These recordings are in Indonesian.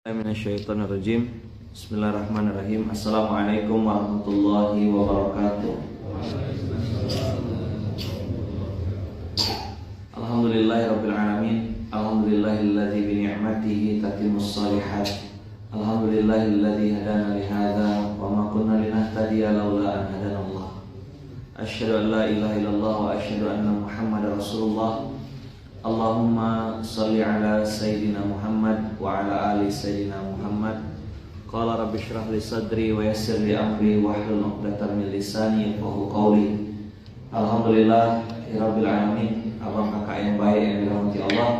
Minasyaitonirrajim. Bismillahirrahmanirrahim. Assalamualaikum warahmatullahi wabarakatuh. Alhamdulillahirabbil alamin. Alhamdulillahilladzi bi ni'matihi tatimmus shalihat. Alhamdulillahilladzi hadana li hadza wa ma kunna linahtadiya laula an hadanallah. Asyhadu an la ilaha illallah wa asyhadu anna Muhammadar Rasulullah. Allahumma salli ala Sayyidina Muhammad wa ala ali Sayyidina Muhammad. Qala rabbi shrah li sadri wa yassir li amri wahlul 'uqdatam min lisani yafqahu qawli. Alhamdulillah rabbil alamin. Abang kakak yang baik yang dirahmati Allah.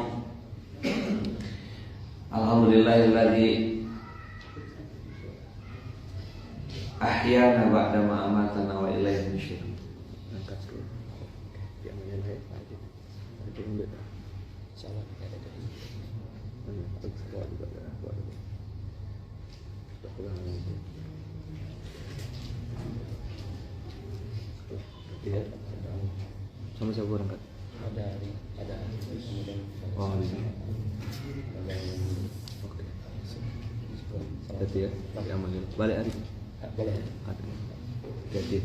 Alhamdulillahilladzi ahyana ba'da ma amatana wa ilaihi nusyur. Angkat dulu. Yang menyentuh aja. Itu salah ada dari. Bagus buat juga buat. Sudah pulang nanti. Iya, Sama siapa berangkat? ada kemudian Oh, ini. Oke. Hati ya. Diamalin. Balik hari. boleh. Jadi.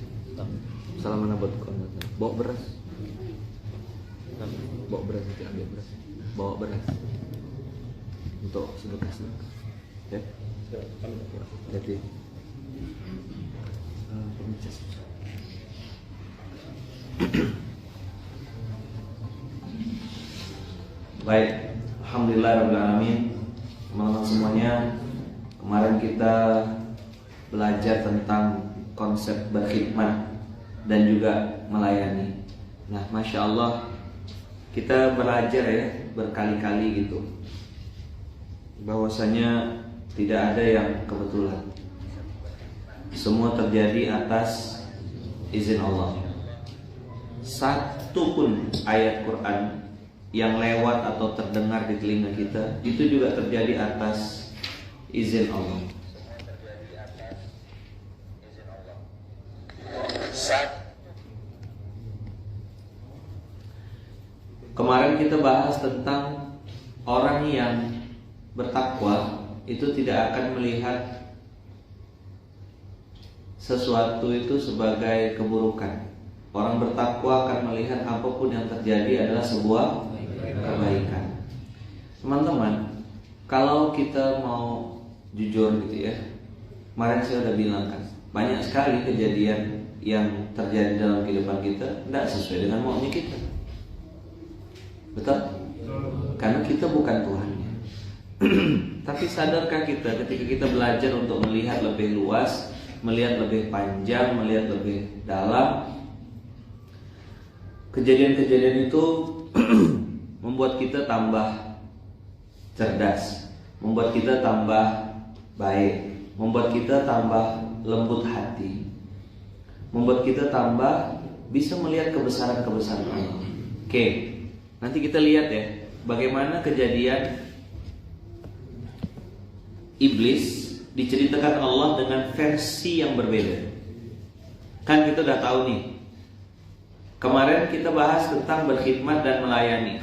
Salam mana buat kamu? Bawa beras. Bawa beras nanti ambil beras. Bawa beras untuk sedekah. Ya. Jadi. Baik, alhamdulillah rabbil alamin. Teman-teman semuanya, kemarin kita belajar tentang konsep berkhidmat dan juga melayani. Nah, masya Allah, kita belajar ya berkali-kali gitu, bahwasanya tidak ada yang kebetulan. Semua terjadi atas izin Allah. Satu pun ayat Quran yang lewat atau terdengar di telinga kita itu juga terjadi atas izin Allah. Kemarin kita bahas tentang orang yang bertakwa itu tidak akan melihat sesuatu itu sebagai keburukan. Orang bertakwa akan melihat apapun yang terjadi adalah sebuah kebaikan. Teman-teman, kalau kita mau jujur gitu ya, kemarin saya udah bilang kan, banyak sekali kejadian yang terjadi dalam kehidupan kita tidak sesuai dengan maunya kita. Betul? Karena kita bukan Tuhannya. Tapi sadarkah kita ketika kita belajar untuk melihat lebih luas, melihat lebih panjang, melihat lebih dalam, kejadian-kejadian itu membuat kita tambah cerdas, membuat kita tambah baik, membuat kita tambah lembut hati, membuat kita tambah bisa melihat kebesaran-kebesaran Allah. Oke, nanti kita lihat ya bagaimana kejadian iblis diceritakan Allah dengan versi yang berbeda. Kan kita udah tahu nih, kemarin kita bahas tentang berkhidmat dan melayani.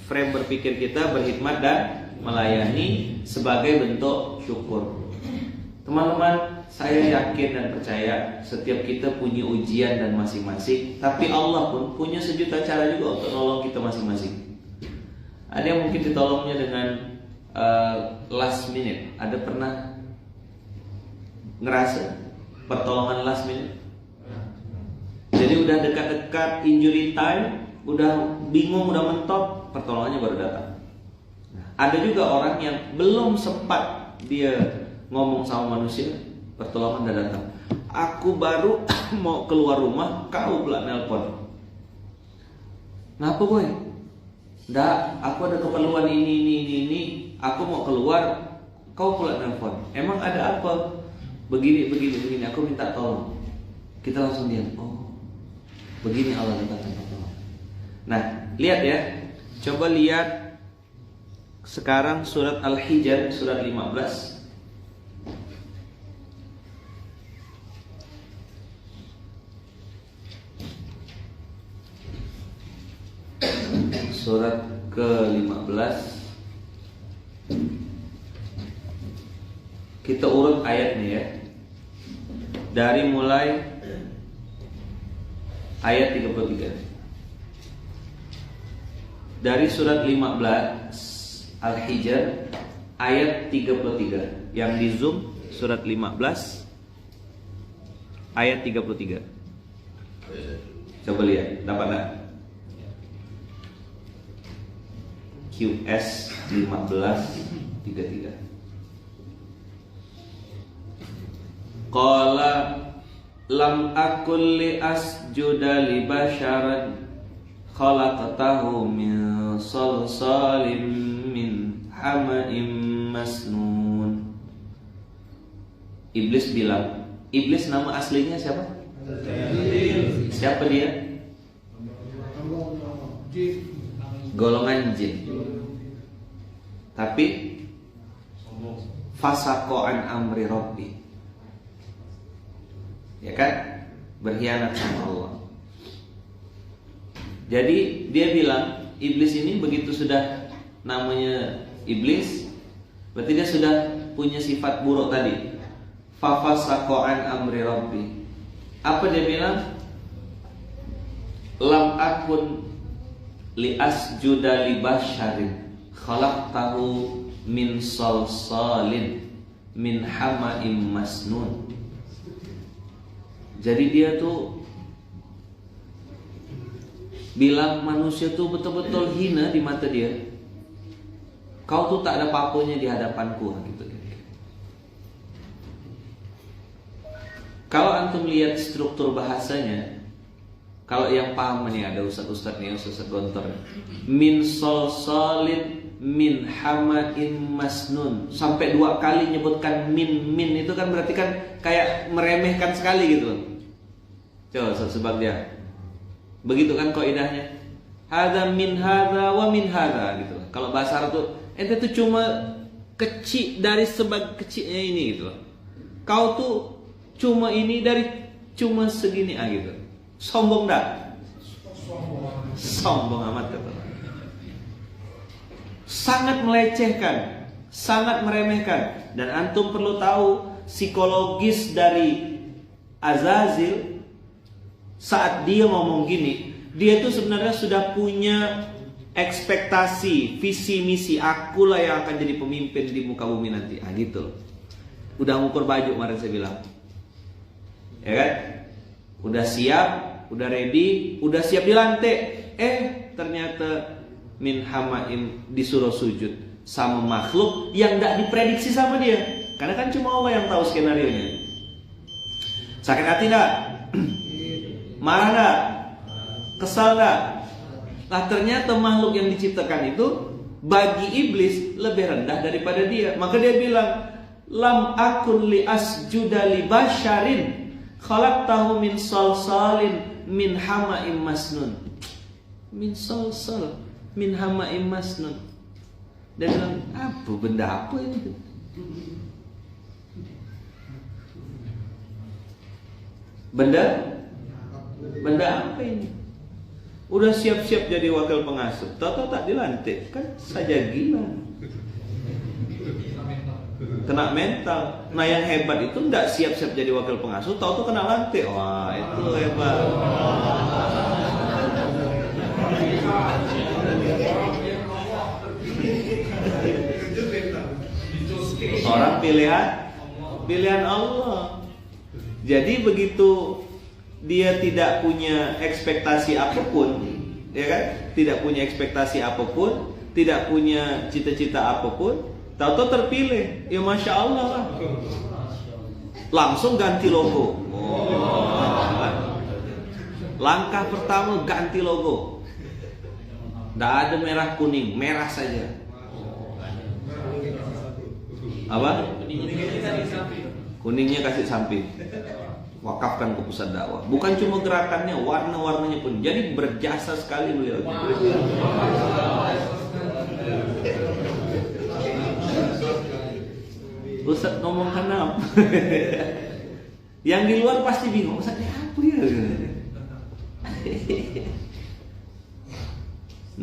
Frame berpikir kita berkhidmat dan melayani sebagai bentuk syukur. Teman-teman, saya yakin dan percaya setiap kita punya ujian dan masing-masing, tapi Allah pun punya sejuta cara juga untuk nolong kita masing-masing. Ada yang mungkin ditolongnya dengan last minute. Ada pernah ngerasa pertolongan last minute? Jadi udah dekat-dekat injury time, udah bingung, udah mentok, pertolongannya baru datang. Ada juga orang yang belum sempat dia ngomong sama manusia, pertolongan udah datang. Aku baru mau keluar rumah, kau pula nelpon. Ngapa boy? Nggak, aku ada keperluan ini. Aku mau keluar, kau pula nelpon. Emang ada apa? Begini. Aku minta tolong. Kita langsung diam. Oh, begini Allah datangkan pertolongan. Nah, lihat ya. Coba lihat sekarang surat Al-Hijr surat 15. Surat ke-15 Kita urut ayatnya ya. Dari mulai ayat 33. Dari surat 15 Al-Hijr ayat 33. Yang di Zoom surat 15 ayat 33. Coba lihat, dapat enggak? QS 1533. Qala lam akul li asjuda li basharan khalaqtahu min salsalim min hama'im masnun. Iblis bilang, Iblis nama aslinya siapa? Siapa dia? Golongan jin. Tapi fasaqo an amri rabbi. Ya kan? Berkhianat sama Allah. Jadi dia bilang, iblis ini begitu sudah namanya iblis, berarti dia sudah punya sifat buruk tadi. Fafasaqo an amri rabbi. Apa dia bilang? Lam akun li asjuda li basharin khalaqtahu min salsalin min hama'im masnun. Jadi dia tuh bilang manusia tuh betul-betul hina di mata dia. Kau tuh tak ada apa-apanya di hadapanku gitu. Kalau antum lihat struktur bahasanya, kalau yang paham nih, ada ustaz-ustaz nih, ustaz Gontor, min salsalin min hama'in masnun, sampai 2 kali nyebutkan min itu kan berarti kan kayak meremehkan sekali gitu. Coba sebab dia begitu kan kaidahnya, hadza min hadza wa min hadza gitu. Kalau bahasa Arab tuh ente tuh cuma kecil dari sebab kecilnya ini gitu. Kau tuh cuma ini dari cuma segini gitu. Sombong dah. Sombong amat kata. Sangat melecehkan, sangat meremehkan. Dan antum perlu tahu psikologis dari Azazil. Saat dia ngomong gini, dia tuh sebenarnya sudah punya ekspektasi, visi misi, akulah yang akan jadi pemimpin di muka bumi nanti. Gitu. Udah ngukur baju kemarin saya bilang. Ya kan? Udah siap, udah ready, udah siap dilantik. Ternyata min hamaim disuruh sujud sama makhluk yang gak diprediksi sama dia. Karena kan cuma Allah yang tahu skenarionya. Sakit hati gak? Marah gak? Kesal gak? Nah ternyata makhluk yang diciptakan itu bagi iblis lebih rendah daripada dia. Maka dia bilang, lam akun li asjuda li basharin khalaqtahu min salsalin min hama'im masnun. Min salsal min hama'im masnun. Dia bilang, apa benda apa ini? Benda apa ini? Udah siap-siap jadi wakil pengasuh, tahu-tahu tak dilantik, kan saja gila. Kena mental. Nah yang hebat itu nggak siap-siap jadi wakil pengasuh, tahu-tahu kena lantik. Wah itu hebat. Orang pilihan Allah. Jadi begitu dia tidak punya ekspektasi apapun, ya kan? Tidak punya ekspektasi apapun, tidak punya cita-cita apapun, tahu-tahu terpilih, ya masya Allah lah. Langsung ganti logo. Langkah pertama ganti logo. Tidak ada merah kuning, merah saja. Apa? Kuningnya kasih samping. Wakafkan ke pusat dakwah. Bukan cuma gerakannya, warna-warnanya pun. Jadi berjasa sekali beliau. Ustaz ngomongkan apa? Yang di luar pasti bingung. Ustaz ini apa ya?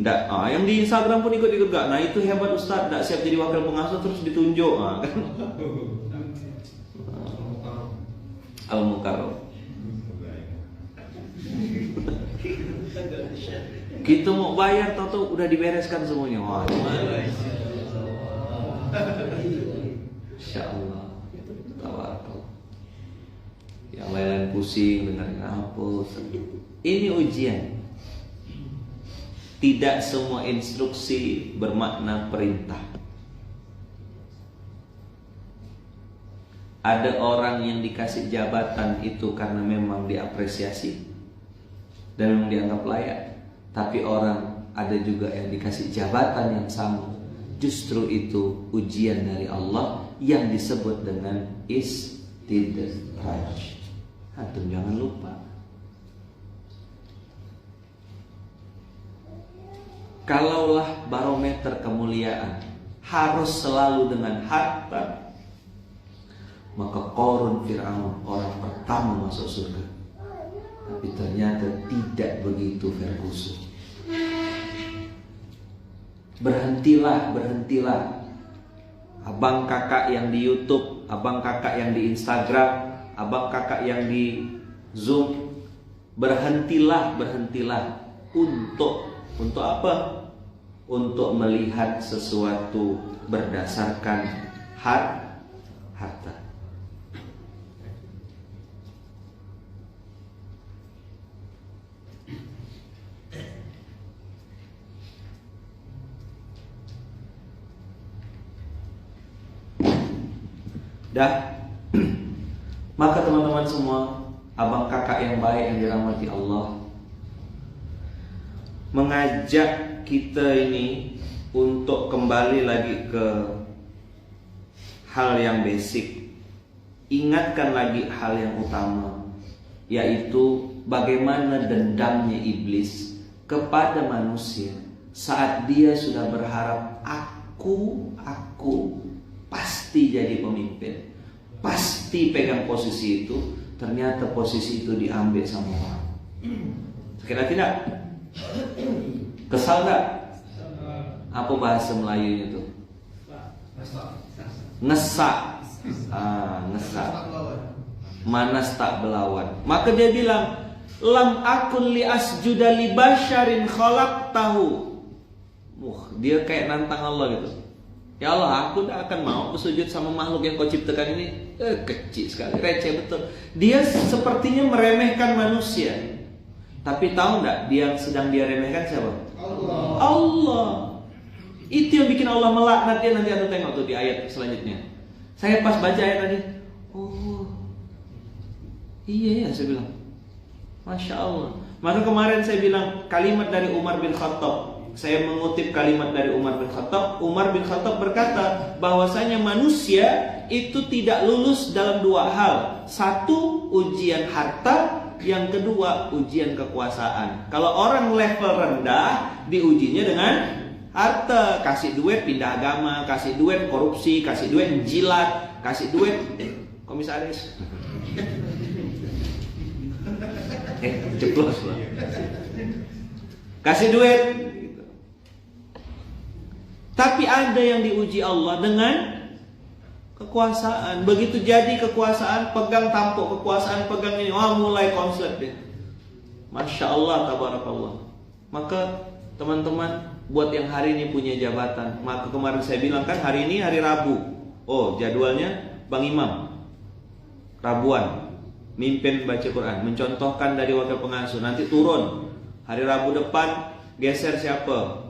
Nggak, yang di Instagram pun ikut-ikut gak. Nah itu hebat Ustaz, nggak siap jadi wakil pengasuh terus ditunjuk. Kan? Al-Mukarram. Kita mau bayar, tahu udah dibereskan semuanya. Wah, Insya Allah. Tabarakallah. Yang lain-lain pusing dengerin apa. Ini ujian. Tidak semua instruksi bermakna perintah. Ada orang yang dikasih jabatan itu karena memang diapresiasi dan memang dianggap layak. Tapi orang ada juga yang dikasih jabatan yang sama, justru itu ujian dari Allah yang disebut dengan istidraj. Antum jangan lupa, kalaulah barometer kemuliaan harus selalu dengan harta, maka Qarun Fir'aun orang pertama masuk surga. Tapi ternyata tidak begitu Ferguson. Berhentilah. Abang kakak yang di YouTube, abang kakak yang di Instagram, abang kakak yang di Zoom, berhentilah untuk apa? Untuk melihat sesuatu berdasarkan harta. Dah. Maka teman-teman semua, abang kakak yang baik yang dirahmati Allah, mengajak kita ini untuk kembali lagi ke hal yang basic. Ingatkan lagi hal yang utama, yaitu bagaimana dendamnya iblis kepada manusia saat dia sudah berharap aku pasti jadi pemimpin, pasti pegang posisi itu. Ternyata posisi itu diambil sama orang. Sakit hati tidak? Kesal tak? Apa bahasa Melayunya itu? Ngesak. Ngesak. Manas tak belawan. Maka dia bilang, lam akun li asjuda li basyarin khalaqtahu. Dia kayak nantang Allah gitu. Ya Allah, aku tak akan mau bersujud sama makhluk yang kau ciptakan ini. Kecil sekali, receh betul. Dia sepertinya meremehkan manusia. Tapi tahu enggak, dia sedang dia remehkan siapa? Allah. Itu yang bikin Allah melaknat dia. Nanti Anda tengok tuh di ayat selanjutnya. Saya pas baca ayat tadi, oh iya ya, saya bilang, Masya Allah. Maka kemarin saya bilang kalimat dari Umar bin Khattab. Saya mengutip kalimat dari Umar bin Khattab. Umar bin Khattab berkata bahwasanya manusia itu tidak lulus dalam dua hal. Satu, ujian harta. Yang kedua, ujian kekuasaan. Kalau orang level rendah, diujinya dengan harta. Kasih duit pindah agama, kasih duit korupsi, kasih duit jilat, kasih duit komisaris. Ceplos lah. Kasih duit. Tapi ada yang diuji Allah dengan kekuasaan. Begitu jadi kekuasaan, pegang tampuk kekuasaan, pegang ini, mulai konslet deh. Masya Allah, tabarakallah. Maka teman-teman, buat yang hari ini punya jabatan, maka kemarin saya bilang kan hari ini hari Rabu. Oh, jadwalnya Bang Imam Rabuan, mimpin baca Quran, mencontohkan dari wakil pengasuh. Nanti turun hari Rabu depan, geser siapa?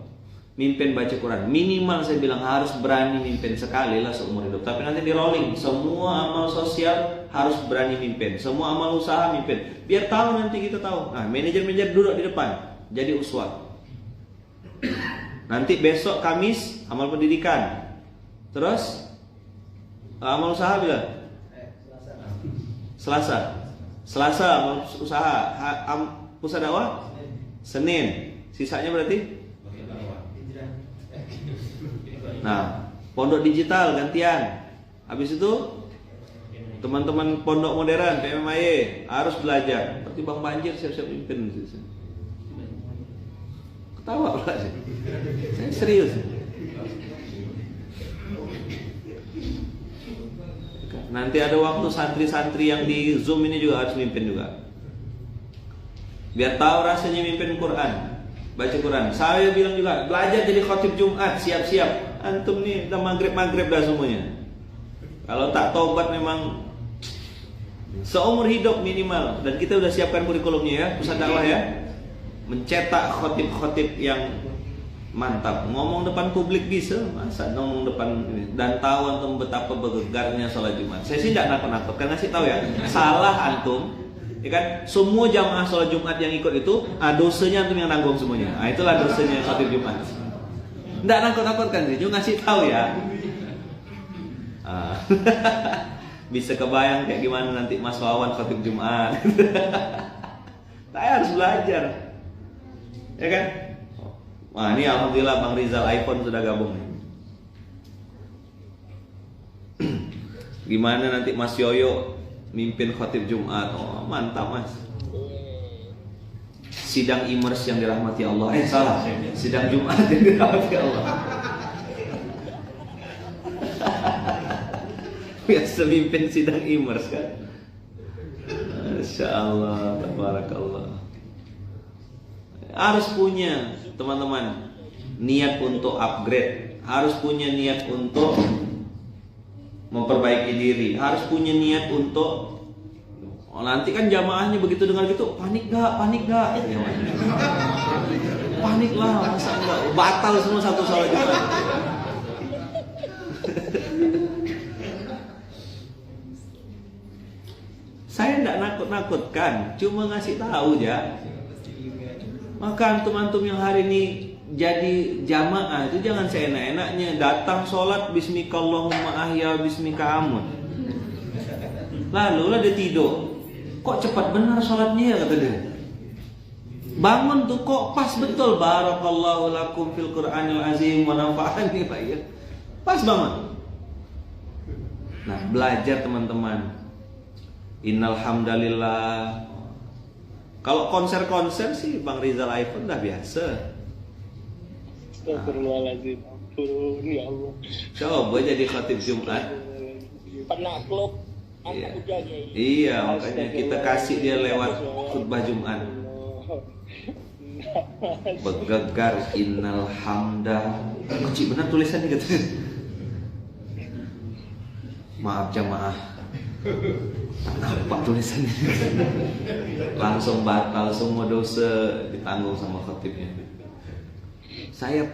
Mimpin baca Quran. Minimal saya bilang harus berani mimpin sekali lah seumur hidup. Tapi nanti di rolling, semua amal sosial harus berani mimpin, semua amal usaha mimpin. Biar tahu, nanti kita tahu. Nah, manajer-manajer duduk di depan, jadi uswah. Nanti besok Kamis amal pendidikan. Terus amal usaha bila? Selasa amal usaha. Pusat dakwah Senin. Sisanya berarti? Nah, pondok digital gantian. Habis itu teman-teman pondok modern PMMI harus belajar. Seperti Bang Banjir siap-siap pimpin. Ketawa pula sih. Saya serius. Nanti ada waktu santri-santri yang di Zoom ini juga harus mimpin juga. Biar tahu rasanya mimpin Quran, baca Quran. Saya bilang juga, belajar jadi khatib Jumat, siap-siap. Antum nih udah maghrib dah semuanya. Kalau tak tobat memang seumur hidup minimal. Dan kita udah siapkan kurikulumnya ya, pusat dakwah ya, mencetak khatib-khatib yang mantap. Ngomong depan publik bisa, masa ngomong depan ini. Dan tahu antum betapa bergegarnya sholat Jumat. Saya sih tidak nakut-nakut, karena ngasih tahu ya, salah antum, ya kan? Semua jamaah sholat Jumat yang ikut itu, dosanya antum yang nanggung semuanya. Itulah dosanya khatib Jumat. Tidak nakut-nakutkan sih, cuma ngasih tahu ya. Bisa kebayang kayak gimana nanti Mas Wawan khatib Jumat. Saya harus belajar, ya kan? Wah, ini alhamdulillah Bang Rizal iPhone sudah gabung nih. Gimana nanti Mas Yoyo mimpin khatib Jumat? Oh, mantap Mas. Sidang imers yang dirahmati Allah. Salah. Sidang Jumat yang dirahmati Allah. Biasa mimpin sidang imers kan. Masya Allah, tabarakallah. Harus punya teman-teman niat untuk upgrade, harus punya niat untuk memperbaiki diri, harus punya niat untuk nanti kan jamaahnya begitu dengar gitu panik gak ya, panik lah, masa enggak batal semua satu sholat Jumat. Saya tidak nakut-nakutkan, cuma ngasih tahu ya. Maka antum-antum yang hari ini jadi jamaah itu jangan seenak-enaknya datang sholat bismikallahumma ahya bismika amut. Lalu lah dia tidur. Kok cepat benar sholatnya ya, kata dia. Bangun tuh kok pas betul, barakallahu lakum fil Qur'anil azim wa nafa'ani ya. Pas banget. Nah, belajar teman-teman. Innal hamdalillah. Kalau konser-konser sih Bang Rizal iPhone udah biasa. Astagfirullahaladzim, ampun ya Allah. Coba jadi khatib Jumat. Penakluk Iya. anak mudanya. Iya, makanya kita kasih dia lewat khutbah Jumat. Bergegar innal hamda. Kecil benar tulisannya gitu. Maaf jamaah. Nampak tulisannya. Langsung batal semua dosa ditanggung sama khatibnya. Saya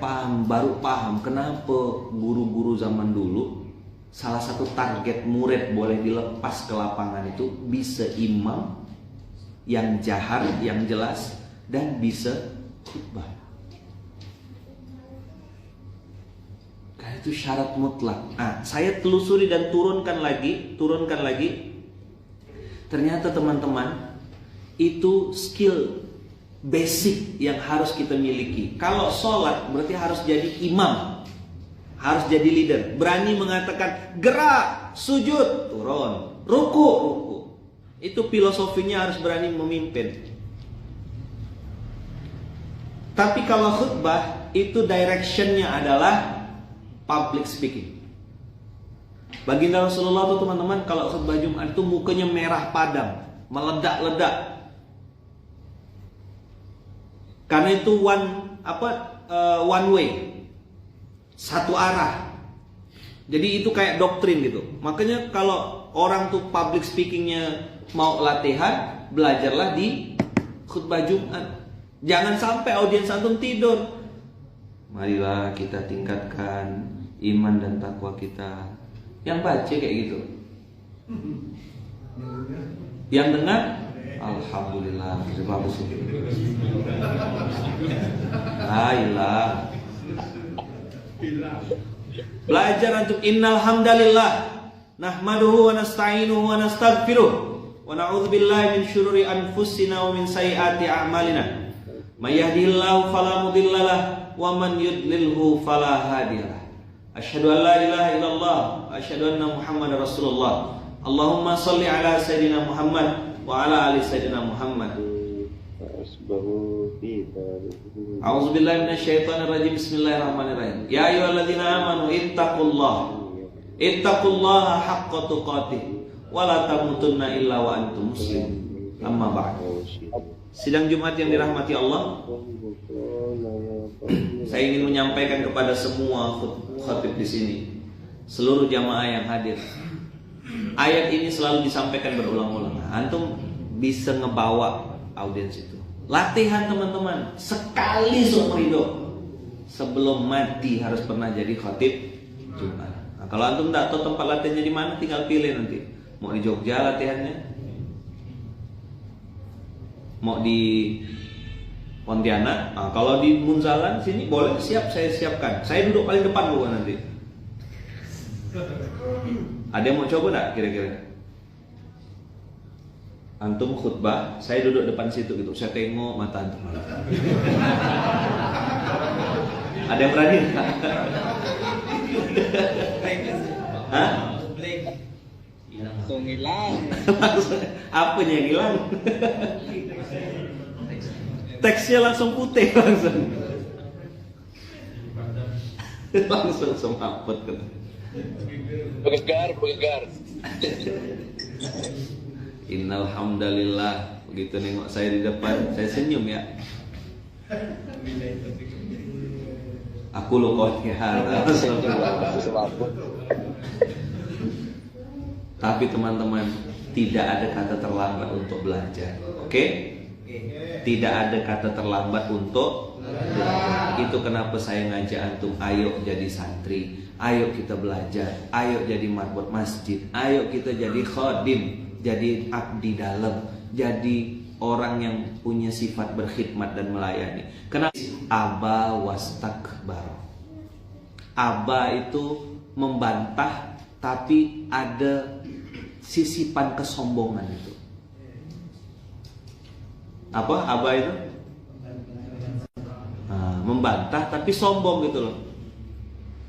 baru paham kenapa guru-guru zaman dulu salah satu target murid boleh dilepas ke lapangan itu bisa imam yang jahar, yang jelas, dan bisa khutbah. Karena itu syarat mutlak. Saya telusuri dan turunkan lagi. Ternyata teman-teman, itu skill basic yang harus kita miliki. Kalau sholat berarti harus jadi imam, harus jadi leader. Berani mengatakan gerak, sujud, turun, ruku. Itu filosofinya, harus berani memimpin. Tapi kalau khutbah itu directionnya adalah public speaking. Baginda Rasulullah tuh teman-teman kalau khutbah Jumat itu mukanya merah padam, meledak-ledak. Karena itu one way, satu arah. Jadi itu kayak doktrin gitu. Makanya kalau orang tuh public speakingnya mau latihan, belajarlah di khutbah Jumat. Jangan sampai audiens antum tidur. Marilah kita tingkatkan iman dan takwa kita. Yang baca kayak gitu, yang dengar alhamdulillah, bagus. Lailah. Belajar antum innal hamdalillah nahmaduhu wa nasta'inuhu wa nastaghfiruh wa na'udzubillahi min syururi anfusina wa min sayyiati a'malina. May yahdihillahu fala mudhillalah wa man yudlilhu fala hadiyalah. Asyhadu an la ilaha illallah wa asyhadu anna Muhammadar Rasulullah. Allahumma shalli ala sayyidina Muhammad wa ala ali sayyidina Muhammad. A'udzubillahi minasyaitonir rajim. Bismillahirrahmanirrahim. Ya ayyuhalladzina amanu ittaqullah Ittaqullaha haqqa tuqatih wa la tamutunna illa wa antum muslimun. Amma ba'd. Sidang Jumat yang dirahmati Allah, saya ingin menyampaikan kepada semua khatib di sini, seluruh jamaah yang hadir. Ayat ini selalu disampaikan berulang-ulang. Antum bisa ngebawa audiens itu. Latihan teman-teman, sekali seumur hidup. Sebelum mati harus pernah jadi khatib Jumat. Nah, kalau antum tak tahu tempat latihannya di mana, tinggal pilih nanti. Mau di Jogja latihannya, mau di Pontianak. Nah, kalau di Munzalan sini boleh, siap, saya siapkan. Saya duduk paling depan bukan nanti. Ada yang mau coba enggak kira-kira? Antum khutbah, saya duduk depan situ gitu. Saya tengok mata antum. Ada yang berani enggak? Hah? Langsung hilang. Apanya yang hilang? Teksnya langsung putih langsung. Langsung semaput kan. Bergegar. Innal hamdalillah. Begitu nengok saya di depan, saya senyum ya. Aku lo qouli hadza. Tapi teman-teman, tidak ada kata terlambat untuk belajar. Oke? Tidak ada kata terlambat untuk belajar. Itu kenapa saya ngajak antum, ayo jadi santri, ayo kita belajar, ayo jadi marbot masjid, ayo kita jadi khadim, jadi abdi dalam, jadi orang yang punya sifat berkhidmat dan melayani. Kenapa? Aba wastakbar. Aba itu membantah, tapi ada sisipan kesombongan itu. Apa aba itu? Nah, membantah tapi sombong gitu loh.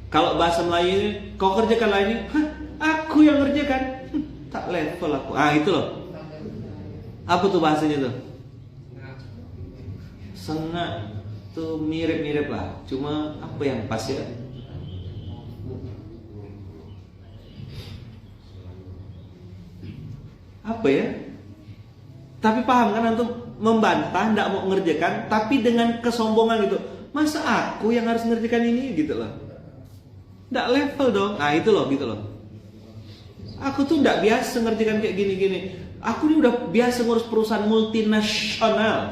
Kalau bahasa Melayu ini, kau kerjakan lah ini, aku yang kerjakan, tak level aku. Ah itu loh. Apa tuh bahasanya tuh? Sengak tuh mirip-mirip lah. Cuma apa yang pas ya? Apa ya? Tapi paham kan antum, membantah, tidak mau mengerjakan, tapi dengan kesombongan gitu. Masa aku yang harus mengerjakan ini gitu loh. Tidak level dong. Nah itu loh, gitu loh. Aku tuh tidak biasa mengerjakan kayak gini-gini. Aku ini udah biasa ngurus perusahaan multinasional.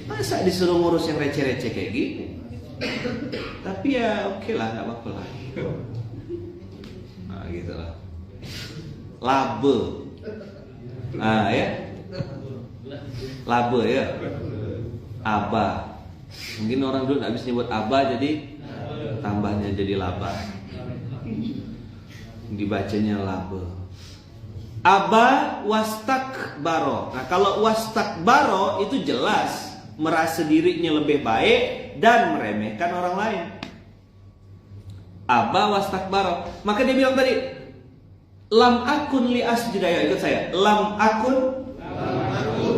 Masa disuruh ngurus yang receh-receh kayak gini? Tapi ya oke lah, nggak apa-apa lah. Nah gitu lah. Labe. Ah ya. Labe ya. Aba. Mungkin orang dulu nggak bisa nyebut aba, jadi tambahnya jadi laba. Dibacanya labe. Aba wastakbaro. Nah kalau wastakbaro itu jelas merasa dirinya lebih baik dan meremehkan orang lain. Aba wastakbaro. Maka dia bilang tadi, lam akun li asjuda, ya ikut saya. Lam akun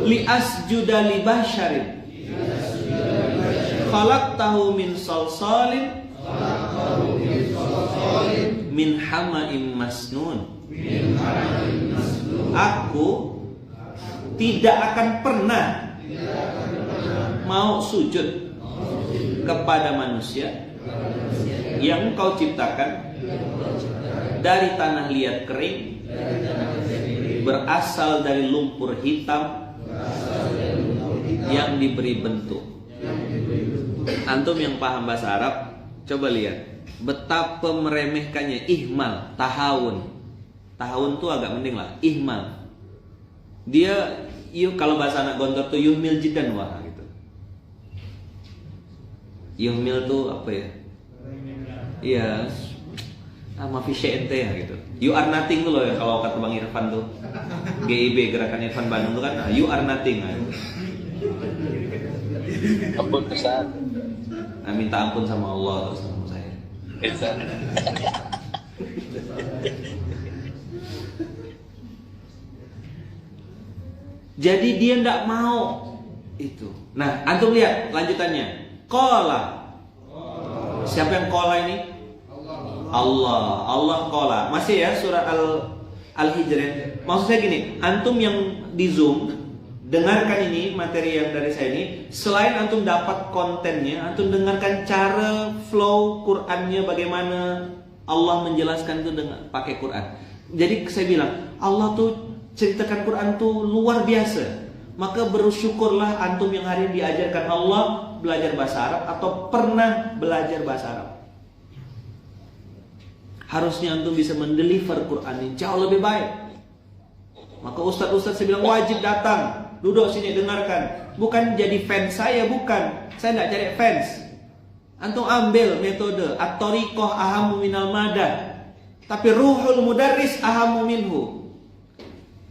li asjuda li basharin khalaqtahu min salsalin min hama'im masnun. Aku tidak akan pernah mau sujud kepada manusia yang kau ciptakan dari tanah liat kering, berasal dari lumpur hitam yang diberi bentuk. Antum yang paham bahasa Arab, coba lihat betapa meremehkannya ihmal, tahawun. Tahawun tuh agak mending lah, ihmal. Dia, kalau bahasa anak gontor tuh yuhmil jidan wah gitu. Yuhmil tuh apa ya? Iya, mafi ente ya gitu. You are nothing tuh loh ya, kalau kata Bang Irfan tuh. GIB, Gerakan Irfan Bandung tuh kan, you are nothing. Ampun Ustaz. Nah, minta ampun sama Allah atau sama saya. Jadi dia tidak mau itu. Nah, antum lihat lanjutannya. Qala. Siapa yang qala ini? Allah qala. Masih ya surat Al-Hijr. Maksud saya gini, antum yang di Zoom dengarkan ini materi yang dari saya ini, selain antum dapat kontennya, antum dengarkan cara flow Qur'annya bagaimana Allah menjelaskan itu dengan pakai Quran. Jadi saya bilang, Allah tuh ceritakan Quran tuh luar biasa. Maka bersyukurlah antum yang hari ini diajarkan Allah belajar bahasa Arab atau pernah belajar bahasa Arab. Harusnya antum bisa mendeliver Quran ini jauh lebih baik. Maka ustaz-ustaz saya bilang wajib datang, duduk sini dengarkan. Bukan jadi fans saya, bukan. Saya tidak cari fans. Antum ambil metode at-tariqah ahamu minal madah. Tapi ruhul mudarris ahamu minhu.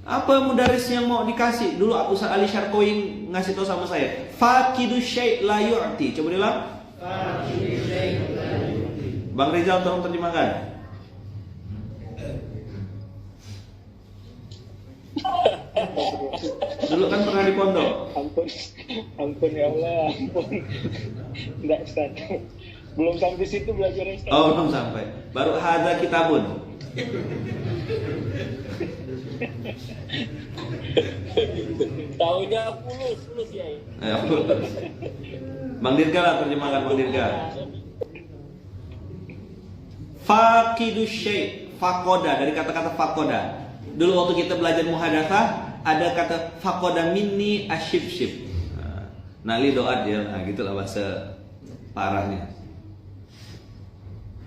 Apa mudarris yang mau dikasih? Dulu Ustaz Ali Syarqowi ngasih tahu sama saya, faqidu syai' la yu'ti. Coba bilang. Faqidu syai' la yu'ti. Bang Rizal tolong terjemahkan. Dulu kan pernah di pondok. Ampun ya Allah, ampun. Enggak Ustaz. Belum sampai situ belajar Ustaz. Oh, belum sampai. Baru hadza kitabun. Tahunya fulus ya. Bang Dirga lah terjemahkan, Bang Dirga. Faqidu syai', faqoda, dari kata-kata faqoda. Dulu waktu kita belajar muhadatsah ada kata faqoda minni asyibsyib. Nali doa dia, nah gitulah bahasa parahnya.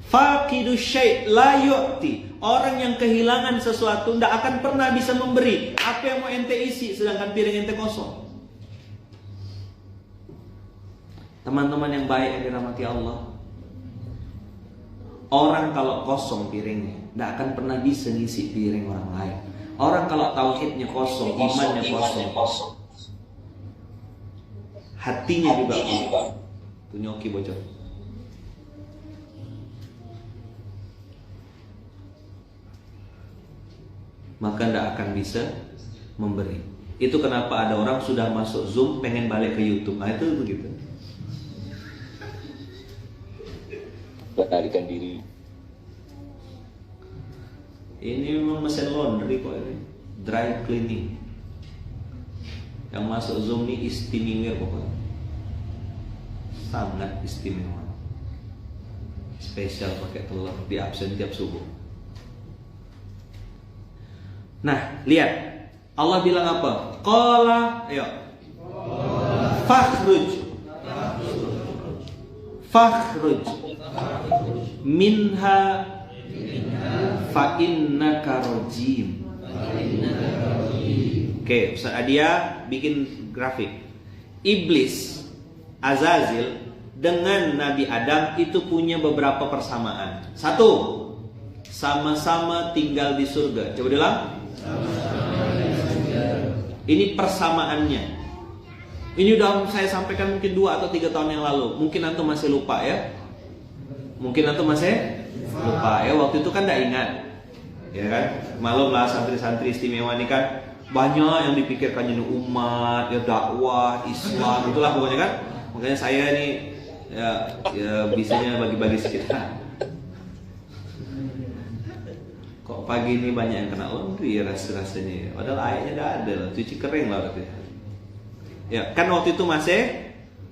Faqidu syai' la yu'ti. Orang yang kehilangan sesuatu tidak akan pernah bisa memberi. Apa yang mau ente isi sedangkan piring ente kosong. Teman-teman yang baik yang dirahmati Allah, orang kalau kosong piringnya tidak akan pernah bisa ngisi piring orang lain. Orang kalau tauhidnya kosong, imannya kosong, hatinya juga kosong. Tuh nyoki bocor. Maka tidak akan bisa memberi. Itu kenapa ada orang sudah masuk Zoom pengen balik ke YouTube. Nah itu begitu. Melarikan diri. Ini memang mesin laundry kok ini, dry cleaning. Yang masuk Zoom ini istimewa pokoknya, sangat istimewa. Spesial pakai telur, di absen tiap subuh. Nah, lihat Allah bilang apa? Qala, ayo. Fakhruj minha fa innaka rajim. Oke, Ustaz Adia bikin grafik. Iblis, Azazil dengan Nabi Adam itu punya beberapa persamaan. Satu, sama-sama tinggal di surga. Coba bilang. Ini persamaannya. Ini udah saya sampaikan mungkin 2 atau 3 tahun yang lalu. Mungkin antum masih lupa ya. Mungkin antum masih lupa ya. Waktu itu kan tidak ingat, ya kan. Malum lah santri-santri istimewa ini kan banyak yang dipikirkan jadi umat, ya dakwah, Islam, itulah pokoknya kan. Makanya saya ini ya bisanya bagi-bagi sedikit. Kok pagi ini banyak yang kena laundry ya rasanya. Padahal airnya tidak ada lah, cuci kering lah berarti. Ya kan waktu itu masih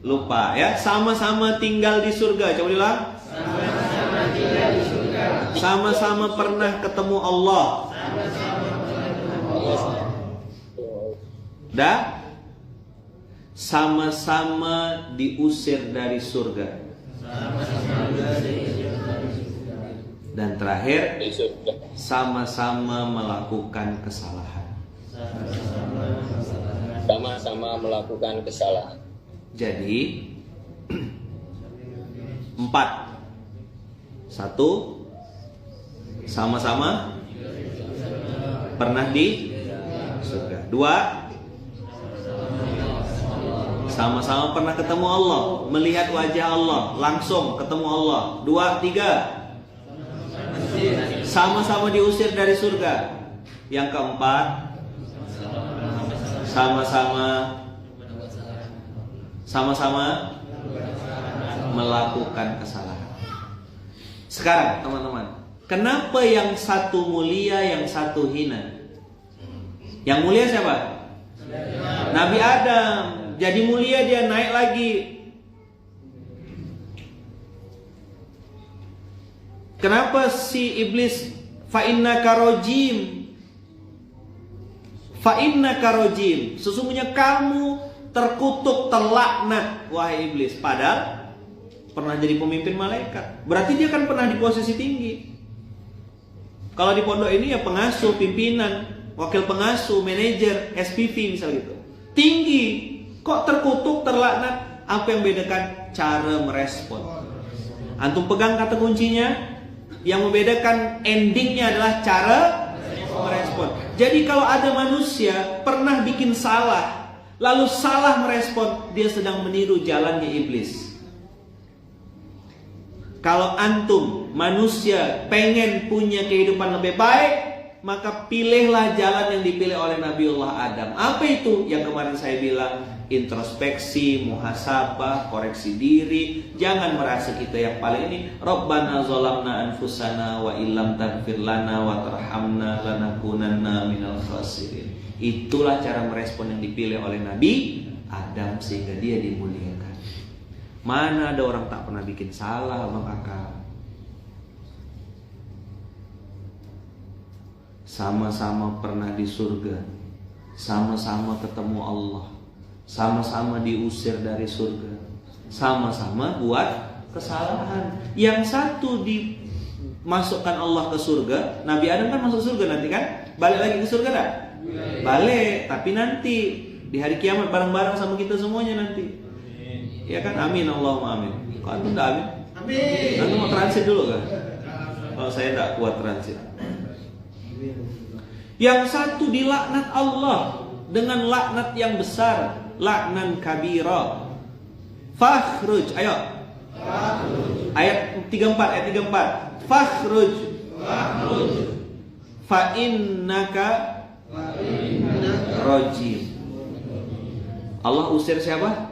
lupa ya. Sama-sama tinggal di surga. Coba bilang. Sama-sama tinggal di surga. Sama-sama pernah ketemu Allah. Dah. Sama-sama diusir dari surga. Dan terakhir, sama-sama melakukan kesalahan. Sama-sama melakukan kesalahan. Jadi 4. 1, sama-sama pernah di surga. 2, sama-sama pernah ketemu Allah, melihat wajah Allah, langsung ketemu Allah. 2, 3, sama-sama diusir dari surga. Yang keempat, sama-sama melakukan kesalahan. Sekarang teman-teman, kenapa yang satu mulia, yang satu hina? Yang mulia siapa? Nabi Adam. Jadi mulia, dia naik lagi. Kenapa si iblis fa innaka rajim? Fa innaka rajim. Sesungguhnya kamu terkutuk, terlaknat, wahai iblis. Padahal pernah jadi pemimpin malaikat. Berarti dia kan pernah di posisi tinggi. Kalau di pondok ini ya pengasuh, pimpinan, wakil pengasuh, manajer, SPV misal gitu. Tinggi. Kok terkutuk, terlaknat? Apa yang bedakan? Cara merespon. Antum pegang kata kuncinya. Yang membedakan endingnya adalah cara merespon. Jadi kalau ada manusia pernah bikin salah, lalu salah merespon, dia sedang meniru jalannya iblis. Kalau antum manusia pengen punya kehidupan lebih baik, maka pilihlah jalan yang dipilih oleh Nabiullah Adam. Apa itu? Yang kemarin saya bilang, introspeksi, muhasabah, koreksi diri. Jangan merasa kita yang paling ini. Rabbana zalamna anfusana wa illam taghfir lana wa tarhamna lanakunanna minal khasirin. Itulah cara merespon yang dipilih oleh Nabi Adam sehingga dia dimuliakan. Mana ada orang tak pernah bikin salah, Bang Kakak? Sama-sama pernah di surga, sama-sama ketemu Allah, sama-sama diusir dari surga, sama-sama buat kesalahan. Yang satu dimasukkan Allah ke surga, Nabi Adam kan masuk surga nanti kan? Balik lagi ke surga tak? Balik, tapi nanti di hari kiamat bareng-bareng sama kita semuanya nanti. Ya kan? Amin, Allahumma amin. Kok antum enggak amin? Amin. Antum mau transit dulu kan? Kalau saya enggak kuat transit. Yang satu dilaknat Allah dengan laknat yang besar, laknan kabira. Fakhruj, ayo. Ayat 34. Fakhruj. Fa innaka rajim. Allah usir siapa?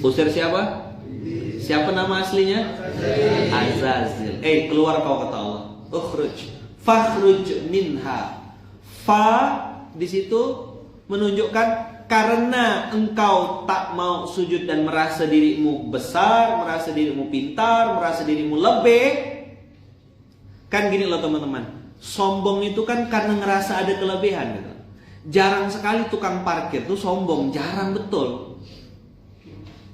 Usir siapa? Siapa nama aslinya? Azazil. Keluar kau, kata Allah. Ukhruj. Fakhruj minha. Fa di situ menunjukkan karena engkau tak mau sujud dan merasa dirimu besar, merasa dirimu pintar, merasa dirimu lebih. Kan gini loh teman-teman. Sombong itu kan karena ngerasa ada kelebihan gitu. Jarang sekali tukang parkir tuh sombong, jarang betul.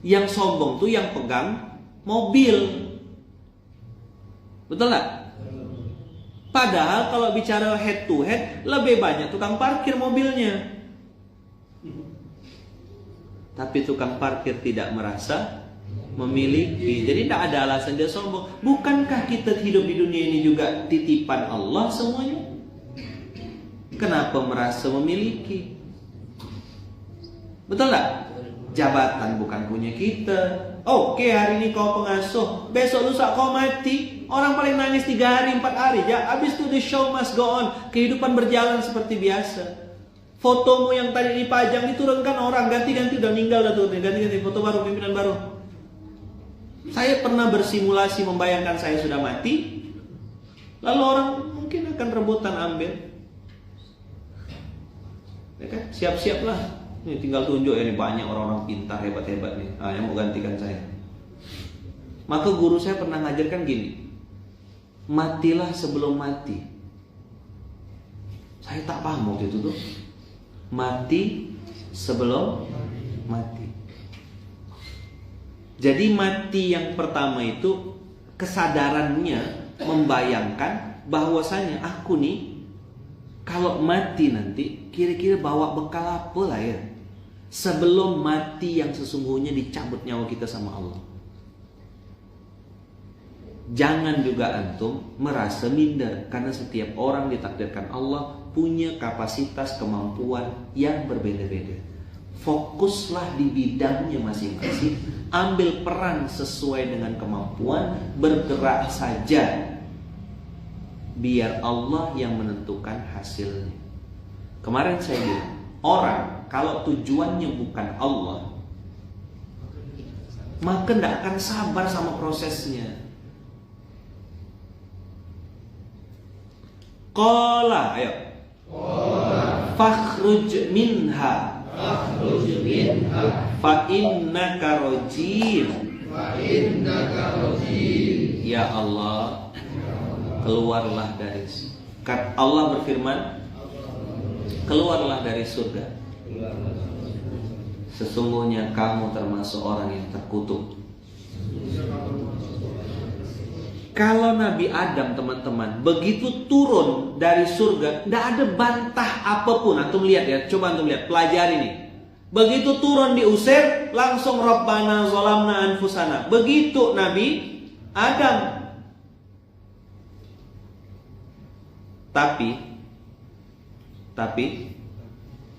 Yang sombong tuh yang pegang mobil. Betul gak? Padahal kalau bicara head to head, lebih banyak tukang parkir mobilnya. Tapi tukang parkir tidak merasa memiliki. Jadi tidak ada alasan dia sombong. Bukankah kita hidup di dunia ini juga titipan Allah semuanya? Kenapa merasa memiliki? Betul gak? Jabatan bukan punya kita. Oke, hari ini kau pengasuh, besok lusa kau mati. Orang paling nangis 3 hari 4 hari ya. Habis itu the show must go on. Kehidupan berjalan seperti biasa. Fotomu yang tadi dipajang diturunkan orang, ganti-ganti udah meninggal dah tuh. Ganti-ganti foto baru, pimpinan baru. Saya pernah bersimulasi membayangkan saya sudah mati. Lalu orang mungkin akan rebutan ambil. Ya kan? Siap-siaplah. Ini tinggal tunjuk ya, ini banyak orang-orang pintar hebat-hebat nih, yang mau gantikan saya. Maka guru saya pernah ngajarkan gini, matilah sebelum mati. Saya tak paham waktu itu tuh. Mati sebelum mati. Jadi mati yang pertama itu kesadarannya membayangkan bahwasanya aku nih kalau mati nanti kira-kira bawa bekal apa lah ya, sebelum mati yang sesungguhnya dicabut nyawa kita sama Allah. Jangan juga antum merasa minder, karena setiap orang ditakdirkan Allah punya kapasitas kemampuan yang berbeda-beda. Fokuslah di bidangnya masing-masing, ambil peran sesuai dengan kemampuan, bergerak saja. Biar Allah yang menentukan hasilnya. Kemarin saya bilang, orang kalau tujuannya bukan Allah, maka tidak akan sabar sama prosesnya. Qala, ayo. Fakhruj minha. Fa innaka rajim. Ya Allah, keluarlah dari. Allah berfirman, keluarlah dari surga. Sesungguhnya kamu termasuk orang yang terkutuk. Kalau Nabi Adam, teman-teman, begitu turun dari surga, tidak ada bantah apapun. Antum lihat ya, coba antum lihat, pelajari nih. Begitu turun diusir, langsung Rabbana zalamna anfusana. Begitu Nabi Adam. Tapi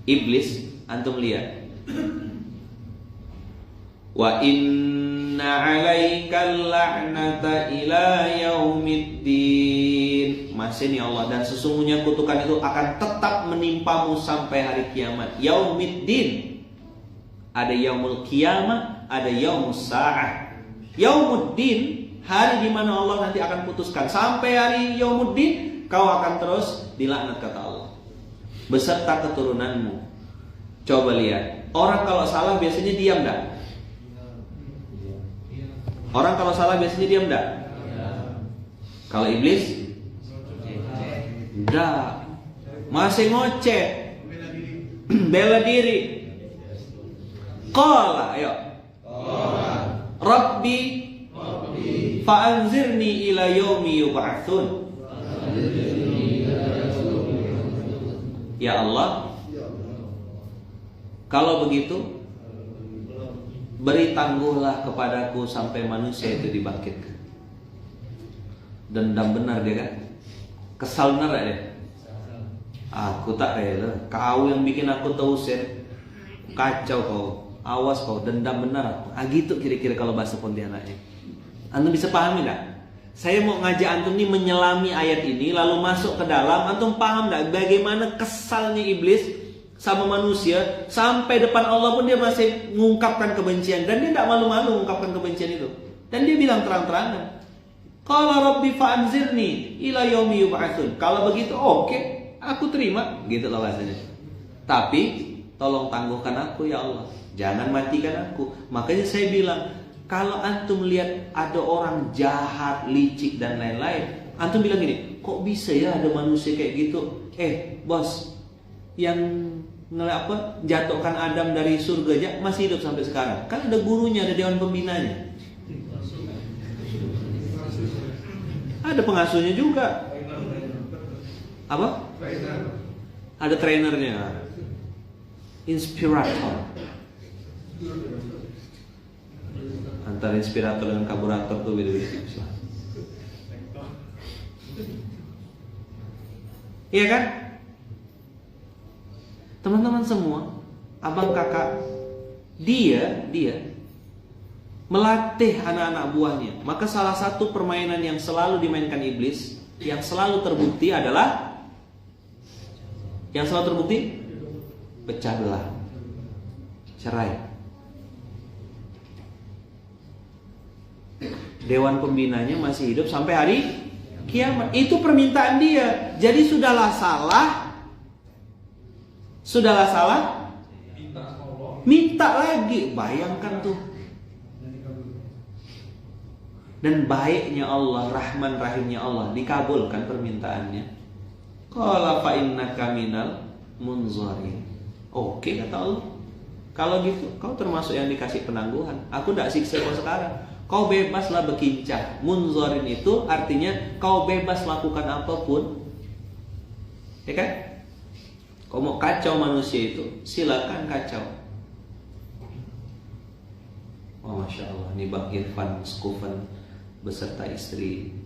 iblis, antum lihat. Wa inna 'alaikal la'nata ila yaumiddin. Masih nih Allah, dan sesungguhnya kutukan itu akan tetap menimpamu sampai hari kiamat. Yaumiddin. Ada yaumul kiamah, ada yaumus sa'ah. Yaumuddin, hari di mana Allah nanti akan putuskan. Sampai hari yaumuddin, kau akan terus dilaknat, kata Allah, beserta keturunanmu. Coba lihat, orang kalau salah biasanya diam enggak? Orang kalau salah biasanya diam enggak? Kalau iblis enggak, masih ngoceh, bela diri. Qala, ayo. Rabbi fa'anzirni ila yaumi yub'atsun. Ya Allah, kalau begitu beri tangguhlah kepadaku sampai manusia itu dibangkitkan. Dendam benar dia kan? Kesal benar dia? Aku tak rela. Kau yang bikin aku terusir. Kacau kau. Awas kau, dendam benar. Gitu kira-kira kalau bahasa Pontianaknya. Antum bisa pahami enggak? Saya mau ngajak antum nih menyelami ayat ini, lalu masuk ke dalam. Antum paham enggak bagaimana kesalnya iblis sama manusia, sampai depan Allah pun dia masih mengungkapkan kebencian, dan dia tidak malu-malu mengungkapkan kebencian itu. Dan dia bilang terang-terangan, qala rabbi fa'anzirni ila yaumi yub'atsun. Kalau begitu oke, aku terima, gitu loh bahasanya. Tapi tolong tangguhkan aku ya Allah, jangan matikan aku. Makanya saya bilang, kalau antum lihat ada orang jahat, licik dan lain-lain, antum bilang gini, kok bisa ya ada manusia kayak gitu? Bos, yang jatuhkan Adam dari surga aja masih hidup sampai sekarang. Kan ada gurunya, ada dewan pembinanya, ada pengasuhnya juga. Apa? Ada trainernya, inspirator. Antara inspirator dan karburator tuh beda-beda tipis lah. Iya kan? Teman-teman semua, abang kakak, dia melatih anak-anak buahnya. Maka salah satu permainan yang selalu dimainkan iblis, yang selalu terbukti adalah, pecah belah, cerai. Dewan pembinanya masih hidup sampai hari kiamat. Itu permintaan dia. Jadi sudahlah salah, minta lagi. Bayangkan tuh. Dan baiknya Allah, Rahman Rahimnya Allah, dikabulkan permintaannya. Qala fa innaka minal munzarin. Oke, kata Allah, kalau gitu kau termasuk yang dikasih penangguhan. Aku tidak siksa kau sekarang. Kau bebaslah berkincah. Munzarin itu artinya kau bebas lakukan apapun. Ya kan? Kau mau kacau manusia itu, silakan kacau. Oh, Masya Allah, ini Bang Irfan Skufan beserta istri,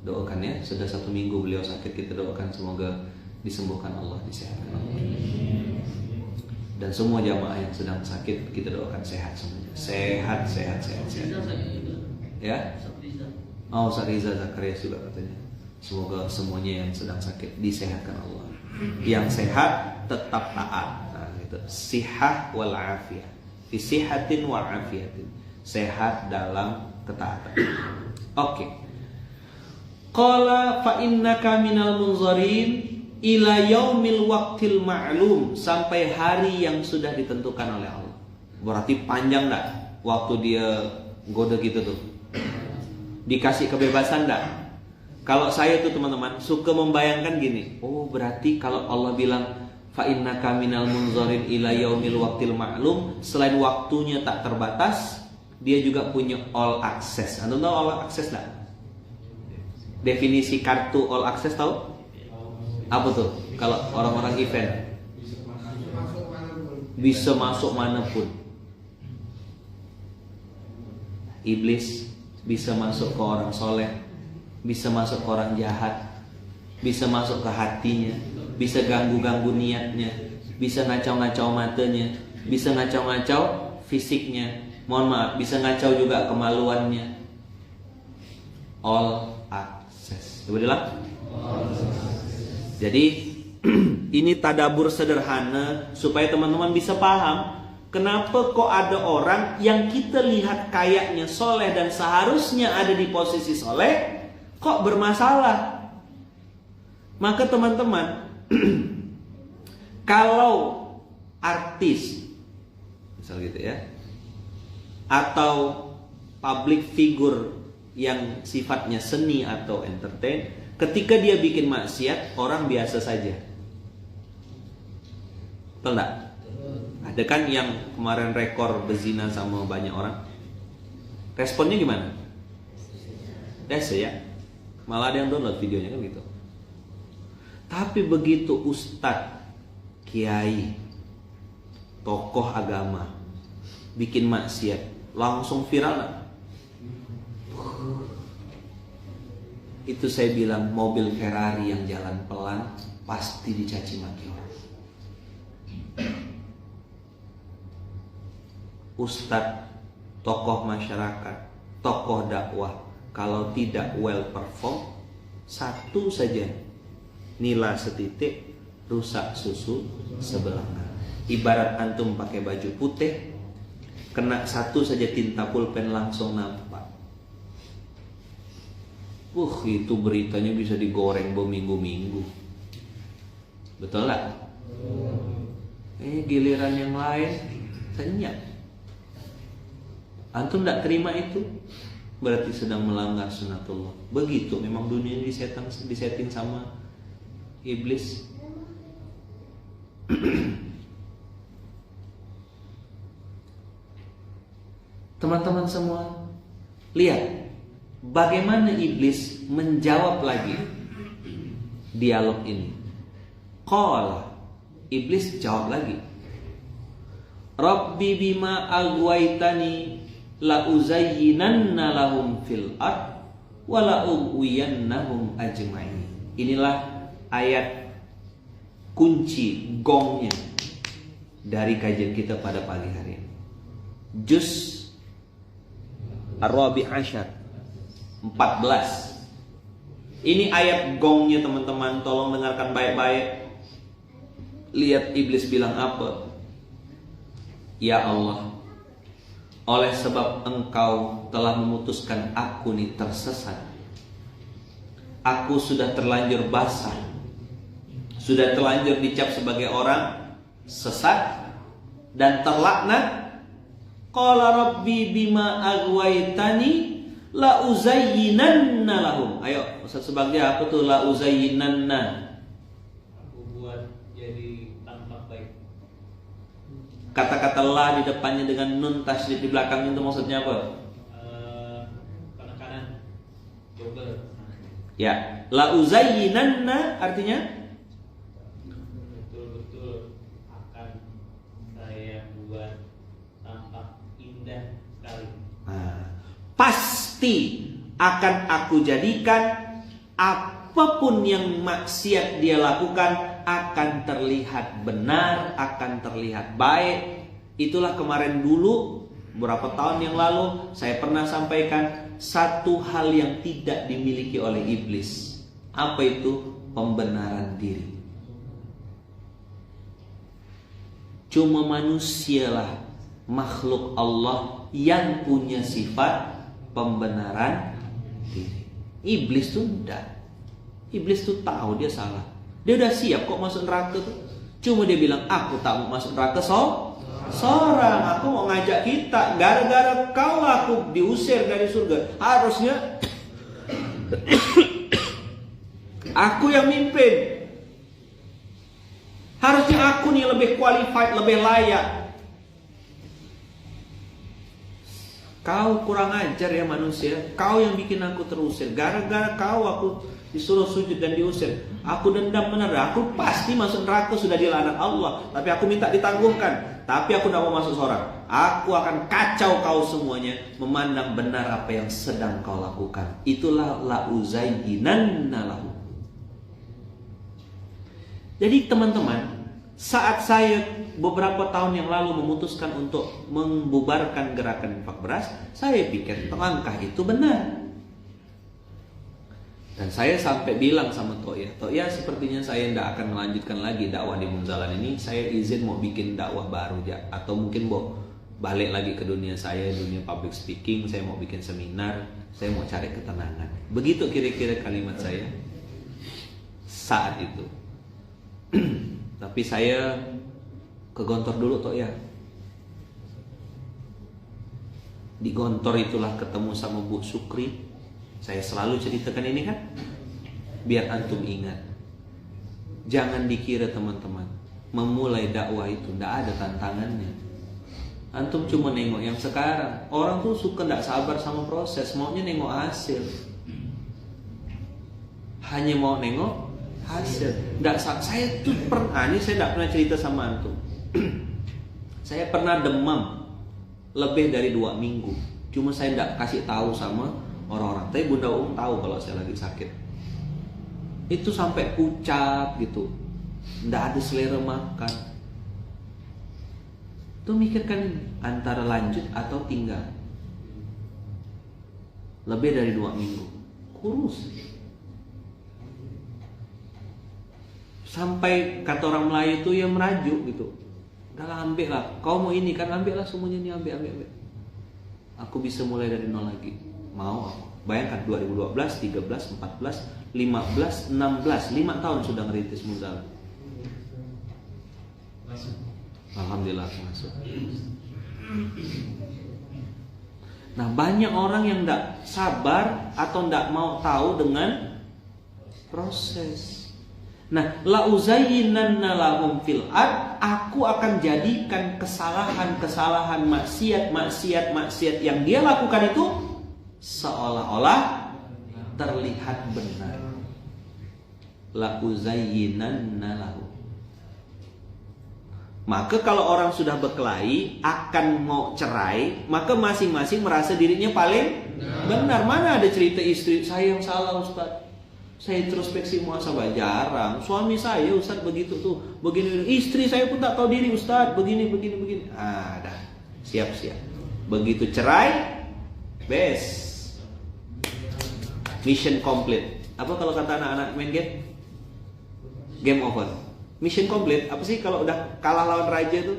doakan ya. Sudah 1 minggu beliau sakit, kita doakan semoga disembuhkan Allah, disehatkan Allah. Dan semua jamaah yang sedang sakit kita doakan sehat semuanya. Sehat. Ya? Oh, Ustaz Riza Zakaria juga katanya. Semoga semuanya yang sedang sakit disehatkan Allah. Yang sehat tetap taat. Nah, gitu. Sihah wal afiyah. Fi sihatin wa afiyatin. Sehat dalam ketaatan. Oke. Qala fa innaka minal munzarin ila yaumil waqtil ma'lum, sampai hari yang sudah ditentukan oleh Allah. Berarti panjang enggak waktu dia goda gitu tuh? Dikasih kebebasan enggak? Kalau saya tuh teman-teman suka membayangkan gini, oh berarti kalau Allah bilang fa innaka minal munzarin ila yaumil waqtil ma'lum, selain waktunya tak terbatas, dia juga punya all access. Anda tahu all access enggak? Definisi kartu all access tahu? Apa tuh? Kalau orang-orang event bisa masuk manapun. Iblis bisa masuk ke orang soleh, bisa masuk ke orang jahat, bisa masuk ke hatinya, bisa ganggu-ganggu niatnya, bisa ngacau-ngacau matanya, bisa ngacau-ngacau fisiknya. Mohon maaf, bisa ngacau juga kemaluannya. All access. Coba bilang. Jadi ini tadabur sederhana supaya teman-teman bisa paham kenapa kok ada orang yang kita lihat kayaknya soleh dan seharusnya ada di posisi soleh kok bermasalah. Maka teman-teman kalau artis misal gitu ya, atau public figure yang sifatnya seni atau entertain, ketika dia bikin maksiat, orang biasa saja. Betul enggak? Ada kan yang kemarin rekor berzina sama banyak orang. Responnya gimana? Biasa ya. Malah ada yang download videonya kan gitu. Tapi begitu ustadz, kiai, tokoh agama bikin maksiat, langsung viral enggak? Itu saya bilang mobil Ferrari yang jalan pelan pasti dicaci maki orang. Ustadz, tokoh masyarakat, tokoh dakwah, kalau tidak well perform, satu saja nila setitik, rusak susu sebelah. Ibarat antum pakai baju putih, kena satu saja tinta pulpen langsung nampak. Itu beritanya bisa digoreng berminggu-minggu. Betul lah? Giliran yang lain senyap. Antum tidak terima itu, berarti sedang melanggar sunatullah. Begitu memang dunia ini disetting sama iblis. Teman-teman semua, lihat bagaimana iblis menjawab lagi dialog ini. Qala, iblis jawab lagi, Rabbi bima aghwaytani la uzayyinanna lahum fil ard wa la ughwiyannahum ajma'in. Inilah ayat kunci gongnya dari kajian kita pada pagi hari ini. Juz Ar-Rabi' Asyar 14. Ini ayat gongnya teman-teman, tolong dengarkan baik-baik. Lihat iblis bilang apa? Ya Allah, oleh sebab engkau telah memutuskan aku nih tersesat, aku sudah terlanjur basah, sudah terlanjur dicap sebagai orang sesat dan terlaknat. Qala rabbi bima aghwaytani la uzayyinanna lahum. Ayo, Ustaz sebagai apa tuh la uzayyinanna? Aku buat jadi tampak baik. Kata-kata la di depannya dengan nun tasydid di belakangnya itu maksudnya apa? Kanan, jogger. Ya, la uzayyinanna artinya Betul-betul akan saya buat tampak indah sekali. Pasti akan aku jadikan apapun yang maksiat dia lakukan akan terlihat benar, akan terlihat baik. Itulah kemarin dulu, beberapa tahun yang lalu saya pernah sampaikan satu hal yang tidak dimiliki oleh iblis. Apa itu? Pembenaran diri. Cuma manusialah makhluk Allah yang punya sifat pembenaran diri. Iblis tuh enggak. Iblis tuh tahu dia salah. Dia udah siap kok masuk neraka tuh. Cuma dia bilang, aku tak mau masuk neraka seorang. Aku mau ngajak kita. Gara-gara kau aku diusir dari surga. Harusnya aku yang mimpin. Harusnya aku nih lebih qualified, lebih layak. Kau kurang ajar ya manusia. Kau yang bikin aku terusir. Gara-gara kau aku disuruh sujud dan diusir. Aku dendam benar. Aku pasti masuk neraka, sudah dilaknat Allah. Tapi aku minta ditangguhkan. Tapi aku tidak mau masuk seorang. Aku akan kacau kau semuanya. Memandang benar apa yang sedang kau lakukan. Itulah la uzayyinanna lahu. Jadi teman-teman, saat saya beberapa tahun yang lalu memutuskan untuk membubarkan gerakan infak beras, saya pikir langkah itu benar. Dan saya sampai bilang sama Toya, sepertinya saya tidak akan melanjutkan lagi dakwah di Munzalan ini. Saya izin mau bikin dakwah baru ya, atau mungkin mau balik lagi ke dunia saya, dunia public speaking. Saya mau bikin seminar, saya mau cari ketenangan. Begitu kira-kira kalimat saya saat itu. Tapi saya ke Gontor dulu Toya. Di Gontor itulah ketemu sama Bu Sukri. Saya selalu ceritakan ini kan, biar antum ingat. Jangan dikira teman-teman, memulai dakwah itu tidak ada tantangannya. Antum cuma nengok yang sekarang. Orang tuh suka tidak sabar sama proses, maunya nengok hasil. Hanya mau nengok hasil. Saya tuh pernah, ini saya tidak pernah cerita sama antum. Saya pernah demam lebih dari 2 minggu. Cuma saya tidak kasih tahu sama orang-orang. Tapi Bunda tahu kalau saya lagi sakit. Itu sampai pucat gitu, tidak ada selera makan. Tuh mikirkan antara lanjut atau tinggal. Lebih dari 2 minggu kurus. Sampai kata orang Melayu itu ya merajuk gitu. Udah ambil lah, kau mau ini kan, ambil lah semuanya ini, ambil. Aku bisa mulai dari nol lagi. Mau aku. Bayangkan 2012, 13, 14, 15, 16, 5 tahun sudah ngerintis Munzalan. Alhamdulillah masuk. Nah, banyak orang yang tidak sabar atau tidak mau tahu dengan proses. Nah, la uzayyinanna lahum fil ard, aku akan jadikan kesalahan-kesalahan, maksiat yang dia lakukan itu seolah-olah terlihat benar. La uzayyinanna lahum. Maka kalau orang sudah berkelahi, akan mau cerai, maka masing-masing merasa dirinya paling benar. Mana ada cerita istri saya yang salah Ustaz, saya introspeksi muhasabah, jarang. Suami saya Ustaz begitu tuh, begini. Istri saya pun tak tahu diri Ustaz, begini. Dah, siap-siap. Begitu cerai, best, mission complete. Apa kalau kata anak-anak main game? Game over. Mission complete. Apa sih kalau udah kalah lawan raja itu?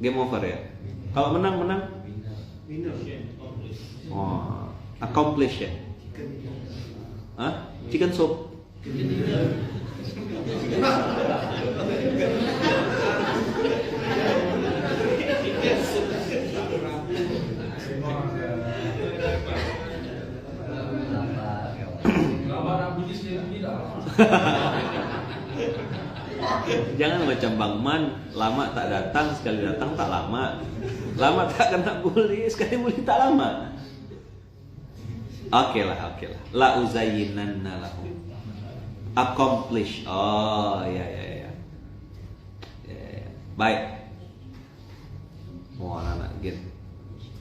Game over ya. Kalau menang? Oh, accomplish ya. Hah? Chicken soup. Jangan macam Bang Man, lama tak datang, sekali datang tak lama. Lama tak kena bully, sekali bully tak lama. Oke lah. La uzayyinanna lahum. Accomplish. Oh, ya. Baik. Oh, anak game.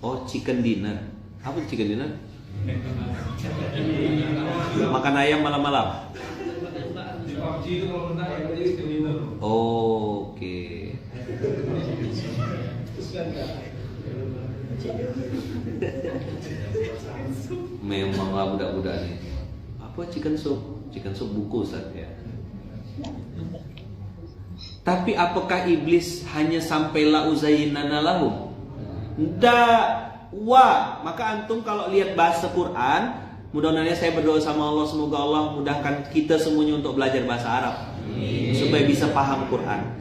Oh, chicken dinner. Apa chicken dinner? Makan ayam malam-malam. Oke. Memanglah budak-budak nih. Apa chicken soup? Chicken soup buku Ustaz ya. Tapi apakah iblis hanya sampai la uzayyinanna lahum? Ndak. Maka antum kalau lihat bahasa Quran, Mudah-mudahan saya berdoa sama Allah, semoga Allah mudahkan kita semuanya untuk belajar bahasa Arab supaya bisa paham Quran.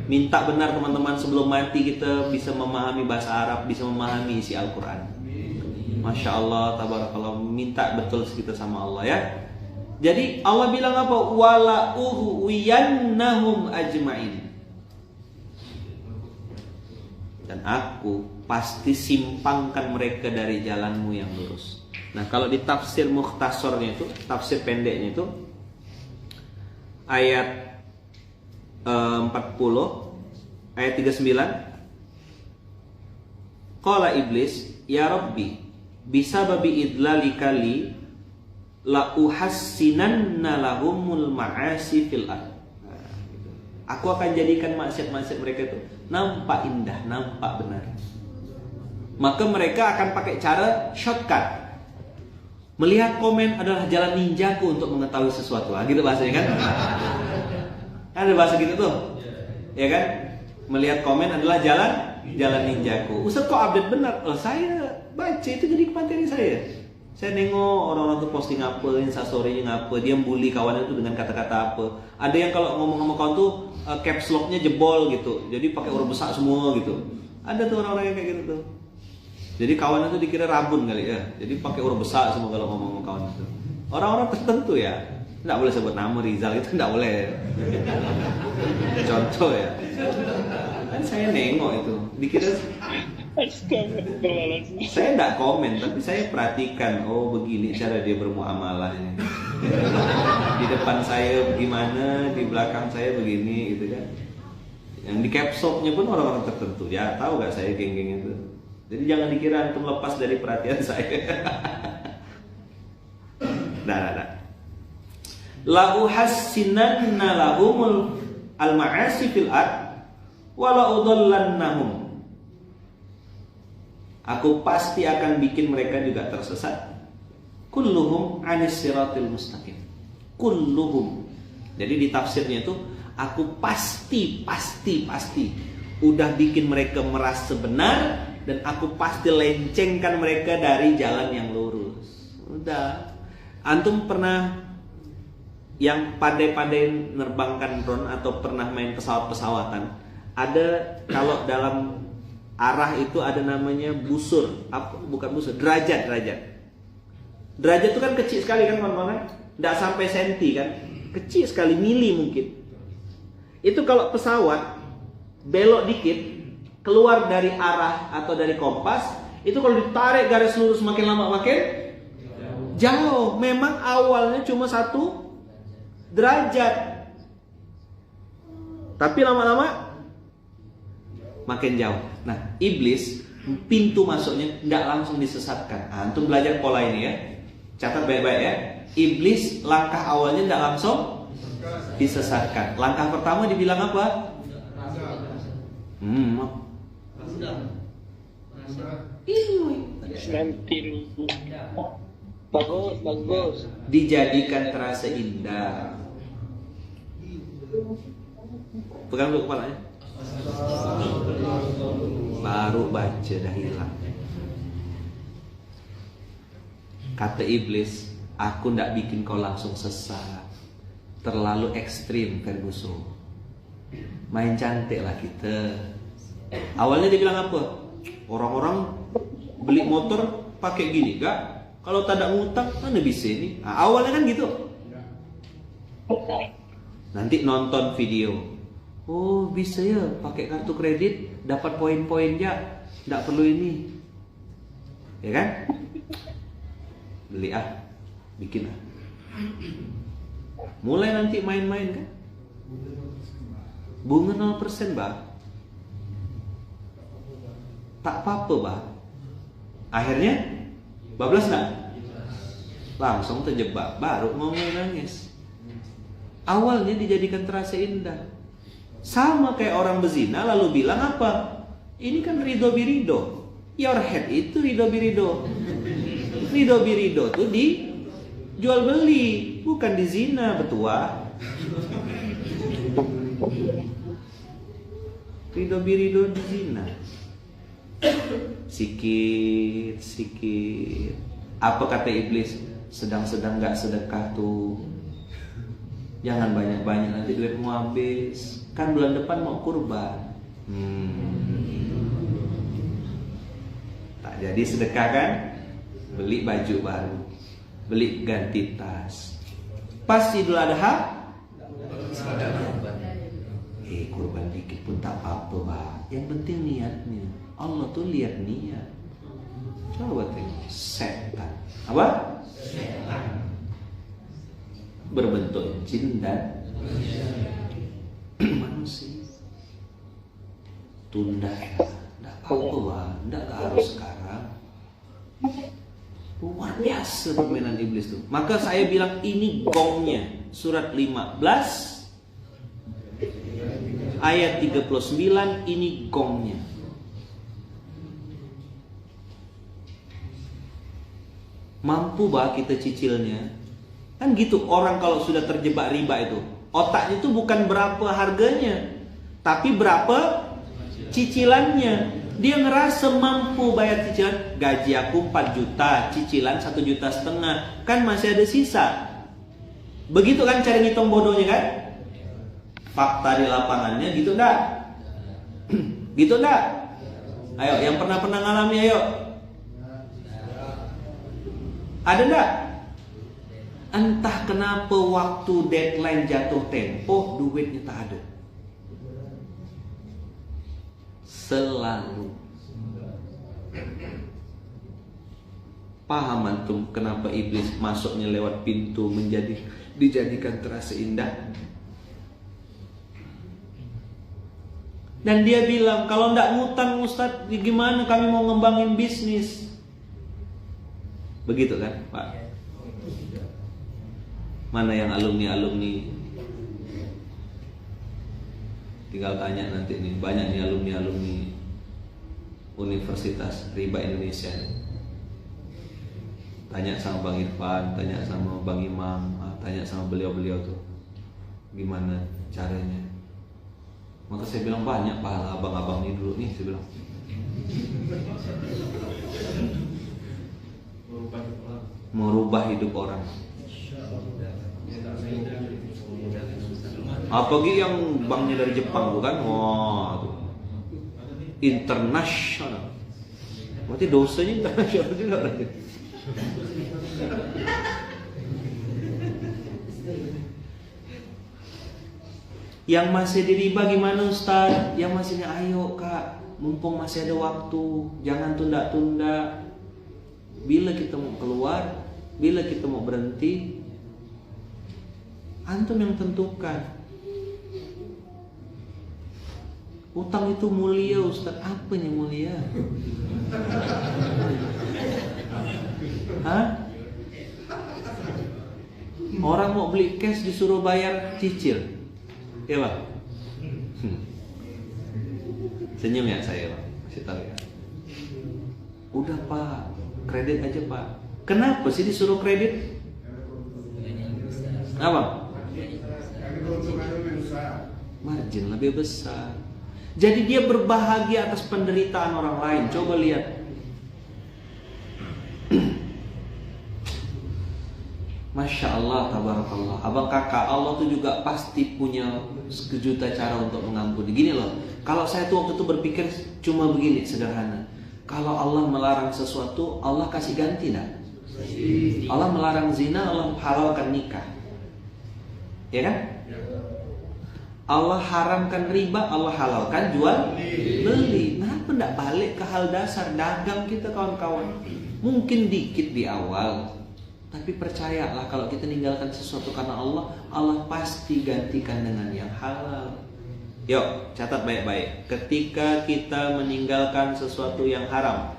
Minta benar teman-teman, sebelum mati kita bisa memahami bahasa Arab, bisa memahami isi Al-Quran. Masya Allah, tabarakallah. Minta betul kita sama Allah ya. Jadi Allah bilang apa? Wala uhwiyannahum ajma'in. Dan aku pasti simpangkan mereka dari jalanmu yang lurus. Nah, kalau di tafsir mukhtasornya itu, tafsir pendeknya itu ayat 40 ayat 39. Qala iblis, ya Rabbi, bisababi idlalika li la uhassinanna lahumul ma'asi fil ard. Aku akan jadikan maksiat-maksiat mereka itu nampak indah, nampak benar. Maka mereka akan pakai cara shortcut. Melihat komen adalah jalan ninjaku untuk mengetahui sesuatu. Gitu bahasanya kan? Ada bahasa gitu tuh. Ya kan? Melihat komen adalah jalan ninjaku. Ustaz kok update benar? Oh, saya baca itu jadi materi saya. Saya nengok orang-orang tuh posting apa, instastory-nya ngapa, dia bully kawannya tuh dengan kata-kata apa. Ada yang kalau ngomong sama kawan tuh caps lock-nya jebol gitu. Jadi pakai huruf besar semua gitu. Ada tuh orang-orang yang kayak gitu tuh. Jadi kawannya tuh dikira rabun kali ya. Jadi pakai huruf besar semua kalau ngomong sama kawan itu. Orang-orang tertentu ya. Nggak boleh sebut nama Rizal itu, nggak boleh. Contoh ya. Kan saya nengok itu, dikira. Saya nggak komen, tapi saya perhatikan. Oh begini cara dia bermuamalah ini. Di depan saya bagaimana, di belakang saya begini gitu kan. Yang di capsoknya pun orang-orang tertentu. Ya tahu nggak saya geng-geng itu. Jadi jangan dikira antum lepas dari perhatian saya. Nah. La uhassinanna lahumul al-ma'asi fil ard wa la udallannahum. Aku pasti akan bikin mereka juga tersesat. Kulluhum 'anis siratil mustaqim. Kulluhum. Jadi di tafsirnya itu aku pasti udah bikin mereka merasa benar. Dan aku pasti lencengkan mereka dari jalan yang lurus. Udah. Antum pernah yang pandai-pandai nerbangkan drone atau pernah main pesawat-pesawatan? Ada kalau dalam arah itu ada namanya busur. Apa? Bukan busur, derajat. Derajat itu kan kecil sekali kan kawan-kawan? Nggak sampai senti kan? Kecil sekali, mili mungkin. Itu kalau pesawat belok dikit keluar dari arah atau dari kompas, itu kalau ditarik garis lurus makin lama makin jauh. Memang awalnya cuma 1 derajat, tapi lama-lama makin jauh. Nah, iblis pintu masuknya tidak langsung disesatkan. Antum belajar pola ini ya, catat baik-baik ya. Iblis langkah awalnya tidak langsung disesatkan. Langkah pertama dibilang apa? Nanti bagus. Dijadikan terasa indah. Pegang dulu kepalanya. Baru baca dah hilang. Kata iblis, aku ndak bikin kau langsung sesat. Terlalu ekstrim Ferguson. Main cantik lah kita. Awalnya dia bilang apa? Orang-orang beli motor pakai gini, gak? Kalau tak ada ngutang mana bisa ini? Nah, awalnya kan gitu. Nanti nonton video. Oh bisa ya pakai kartu kredit dapat poin-poin ya, tidak perlu ini, ya kan? Beli bikin mulai nanti main-main kan? Bunga 0% bah, tak apa-apa bah. Akhirnya bablas nggak? Langsung terjebak, baru mau nangis. Awalnya dijadikan terasa indah. Sama kayak orang berzina lalu bilang apa? Ini kan ridho birido. Your head itu ridho birido. Ridho birido tuh dijual beli, bukan di zina, betua. Ridho birido di zina. Sikit. Apa kata iblis? sedang-sedang nggak sedekah tuh, jangan banyak-banyak, nanti duitmu habis. Kan bulan depan mau kurban. Tak jadi sedekah kan? Beli baju baru, beli ganti tas. Pas Idul Adha, kurban dikit pun tak apa-apa, Pak. Yang penting niatnya. Allah tuh lihat niat. Coba tengok, setan. Apa? Setan. Berbentuk jin dan manusia. Tunda ya. Tidak apa-apa, Pak. Tidak harus sekarang. Luar biasa permainan iblis tuh. Maka saya bilang ini gongnya. Surat 15 ayat 39, ini gongnya. Mampu bah kita cicilnya? Kan gitu, orang kalau sudah terjebak riba itu, otaknya itu bukan berapa harganya, tapi berapa cicilannya. Dia ngerasa mampu bayar cicilan. Gaji aku 4 juta, cicilan 1,5 juta, kan masih ada sisa. Begitu kan cara ngitung bodohnya kan? Fakta di lapangannya gitu enggak? Gitu enggak? Ayo, yang pernah ngalami ayo. Ada enggak? Entah kenapa waktu deadline jatuh tempo, duitnya tak ada. Selalu. Paham antum kenapa iblis masuknya lewat pintu dijadikan terasa indah? Dan dia bilang, kalau ndak ngutang Ustadz, gimana kami mau ngembangin bisnis? Begitu kan, Pak? Mana yang alumni-alumni? Tinggal tanya nanti nih, banyak nih alumni-alumni Universitas Riba Indonesia. Tanya sama Bang Irfan, tanya sama Bang Imam, tanya sama beliau-beliau tuh, gimana caranya? Maka saya bilang banyak pahala abang-abang ini dulu nih, saya bilang. Merubah hidup orang. Apalagi yang banknya dari Jepang bukan? Wah, tuh. Internasional. Berarti dosanya internasional juga. Yang masih di riba gimana Ustaz? Yang masih ayo Kak, mumpung masih ada waktu, jangan tunda-tunda. Bila kita mau keluar, bila kita mau berhenti, antum yang tentukan. Utang itu mulia Ustaz. Apanya mulia? Hah? Orang mau beli cash disuruh bayar cicil. Ya Pak? Senyum ya saya Pak, kasih tahu ya. Udah Pak, kredit aja Pak. Kenapa sih disuruh kredit? Apa? Margin lebih besar. Jadi dia berbahagia atas penderitaan orang lain. Coba lihat. Masya Allah, tabarakallah. Abang kakak, Allah tuh juga pasti punya sejuta cara untuk mengampuni. Gini loh, kalau saya tuh waktu itu berpikir cuma begini, sederhana. Kalau Allah melarang sesuatu, Allah kasih ganti enggak? Allah melarang zina, Allah halalkan nikah. Ya kan? Allah haramkan riba, Allah halalkan jual beli. Kenapa enggak balik ke hal dasar dagang kita kawan-kawan? Mungkin dikit di awal, tapi percayalah kalau kita meninggalkan sesuatu karena Allah, Allah pasti gantikan dengan yang halal. Yuk, catat baik-baik. Ketika kita meninggalkan sesuatu yang haram,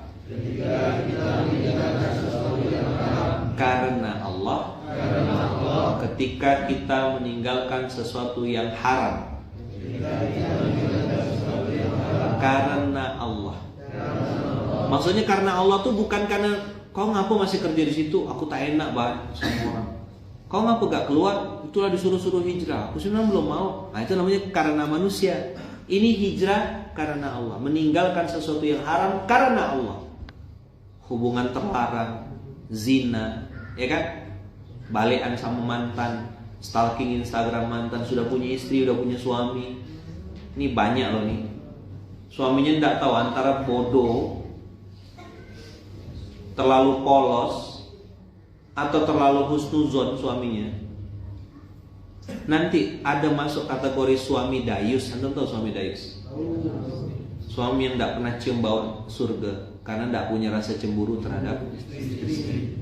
karena Allah. Ketika kita meninggalkan sesuatu yang haram, karena Allah. Maksudnya karena Allah tuh bukan karena kau ngapa masih kerja di situ, aku tak enak banget sama orang. Kau ngapa gak keluar, itulah disuruh-suruh hijrah. Aku sebenarnya belum mau. Nah itu namanya karena manusia. Ini hijrah karena Allah. Meninggalkan sesuatu yang haram karena Allah. Hubungan terlarang, zina, ya kan? balekan sama mantan, stalking Instagram mantan, sudah punya istri, sudah punya suami. Ini banyak loh nih. Suaminya tidak tahu antara bodoh, terlalu polos, atau terlalu husnuzon suaminya. Nanti ada masuk kategori suami dayus. Anda tahu suami dayus? Suami yang tidak pernah cium bau surga karena tidak punya rasa cemburu terhadap istri.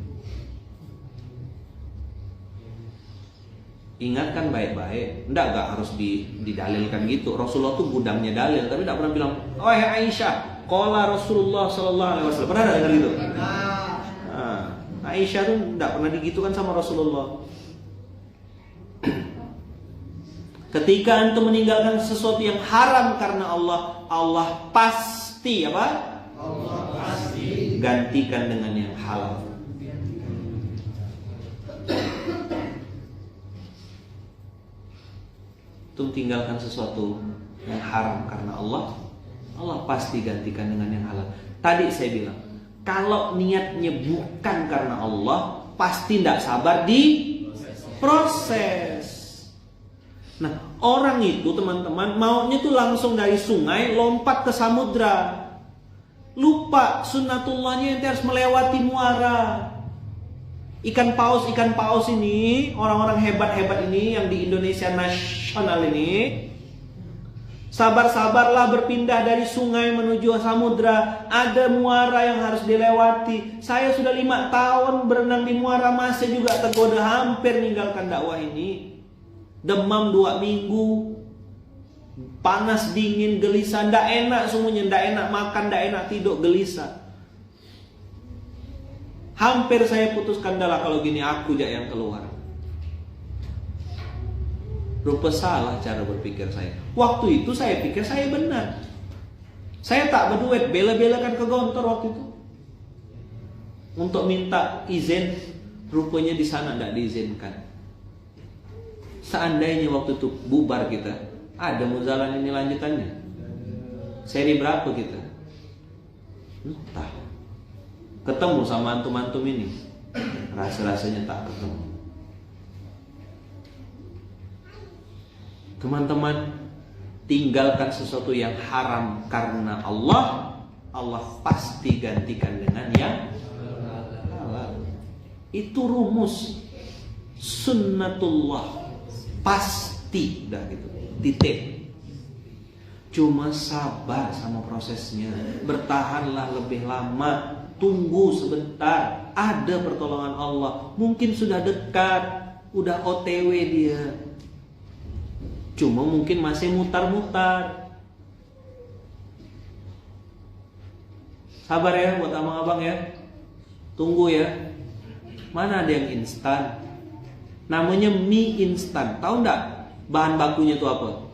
Ingatkan baik-baik. Enggak harus didalilkan gitu. Rasulullah tuh gudangnya dalil, tapi tidak pernah bilang, "Oh ya Aisyah, qala Rasulullah sallallahu alaihi wasallam." Pernah dengar gitu? Aisyah tuh tidak pernah digitukan sama Rasulullah. Ketika antum meninggalkan sesuatu yang haram karena Allah, Allah pasti apa? Allah pasti gantikan dengan yang halal. Antum tinggalkan sesuatu yang haram karena Allah, Allah pasti gantikan dengan yang halal. Tadi saya bilang, kalau niatnya bukan karena Allah, pasti tidak sabar di proses. Nah, orang itu teman-teman maunya tuh langsung dari sungai lompat ke samudra. Lupa sunnatullahnya, yang harus melewati muara. Ikan paus ini, orang-orang hebat-hebat ini yang di Indonesia nasional ini, sabar-sabarlah berpindah dari sungai menuju samudra. Ada muara yang harus dilewati. Saya sudah 5 tahun berenang di muara, masih juga tergoda, hampir meninggalkan dakwah ini. Demam 2 minggu, panas, dingin, gelisah, ndak enak semuanya, ndak enak makan, ndak enak tidur, gelisah. Hampir saya putuskan, adalah kalau gini aku aja yang keluar. Rupa salah cara berpikir saya. Waktu itu saya pikir saya benar. Saya tak berduit, bela-belakan ke Gontor waktu itu untuk minta izin. Rupanya di sana tidak diizinkan. Seandainya waktu itu bubar kita, ada muzalan ini lanjutannya. Seri berapa kita? Entah. Ketemu sama antum-antum ini, rasa-rasanya tak ketemu. Teman-teman, tinggalkan sesuatu yang haram karena Allah, Allah pasti gantikan dengan yang halal. Itu rumus sunnatullah, pasti dah gitu. Titik. Cuma sabar sama prosesnya, bertahanlah lebih lama. Tunggu sebentar, ada pertolongan Allah. Mungkin sudah dekat, udah OTW dia. Cuma mungkin masih mutar-mutar. Sabar ya buat abang-abang ya. Tunggu ya. Mana ada yang instan? Namanya mie instan. Tahu enggak bahan bakunya itu apa?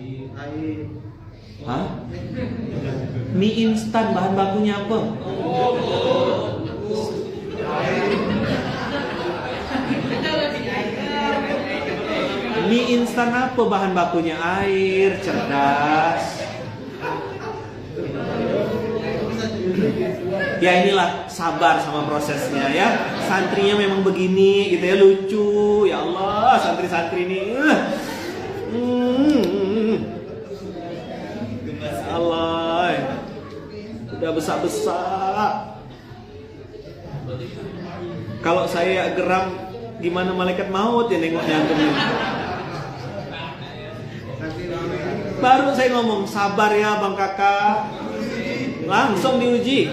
Air. Hah? Mie instan bahan bakunya apa? Mie instan apa bahan bakunya? Air. Cerdas. Ya inilah, sabar sama prosesnya ya. Santrinya memang begini gitu ya, lucu. Ya Allah, santri-santri ini. Allah, udah besar-besar. Kalau saya geram, gimana malaikat maut ya nengoknya antum ini. Baru saya ngomong, sabar ya bang kakak. Langsung diuji.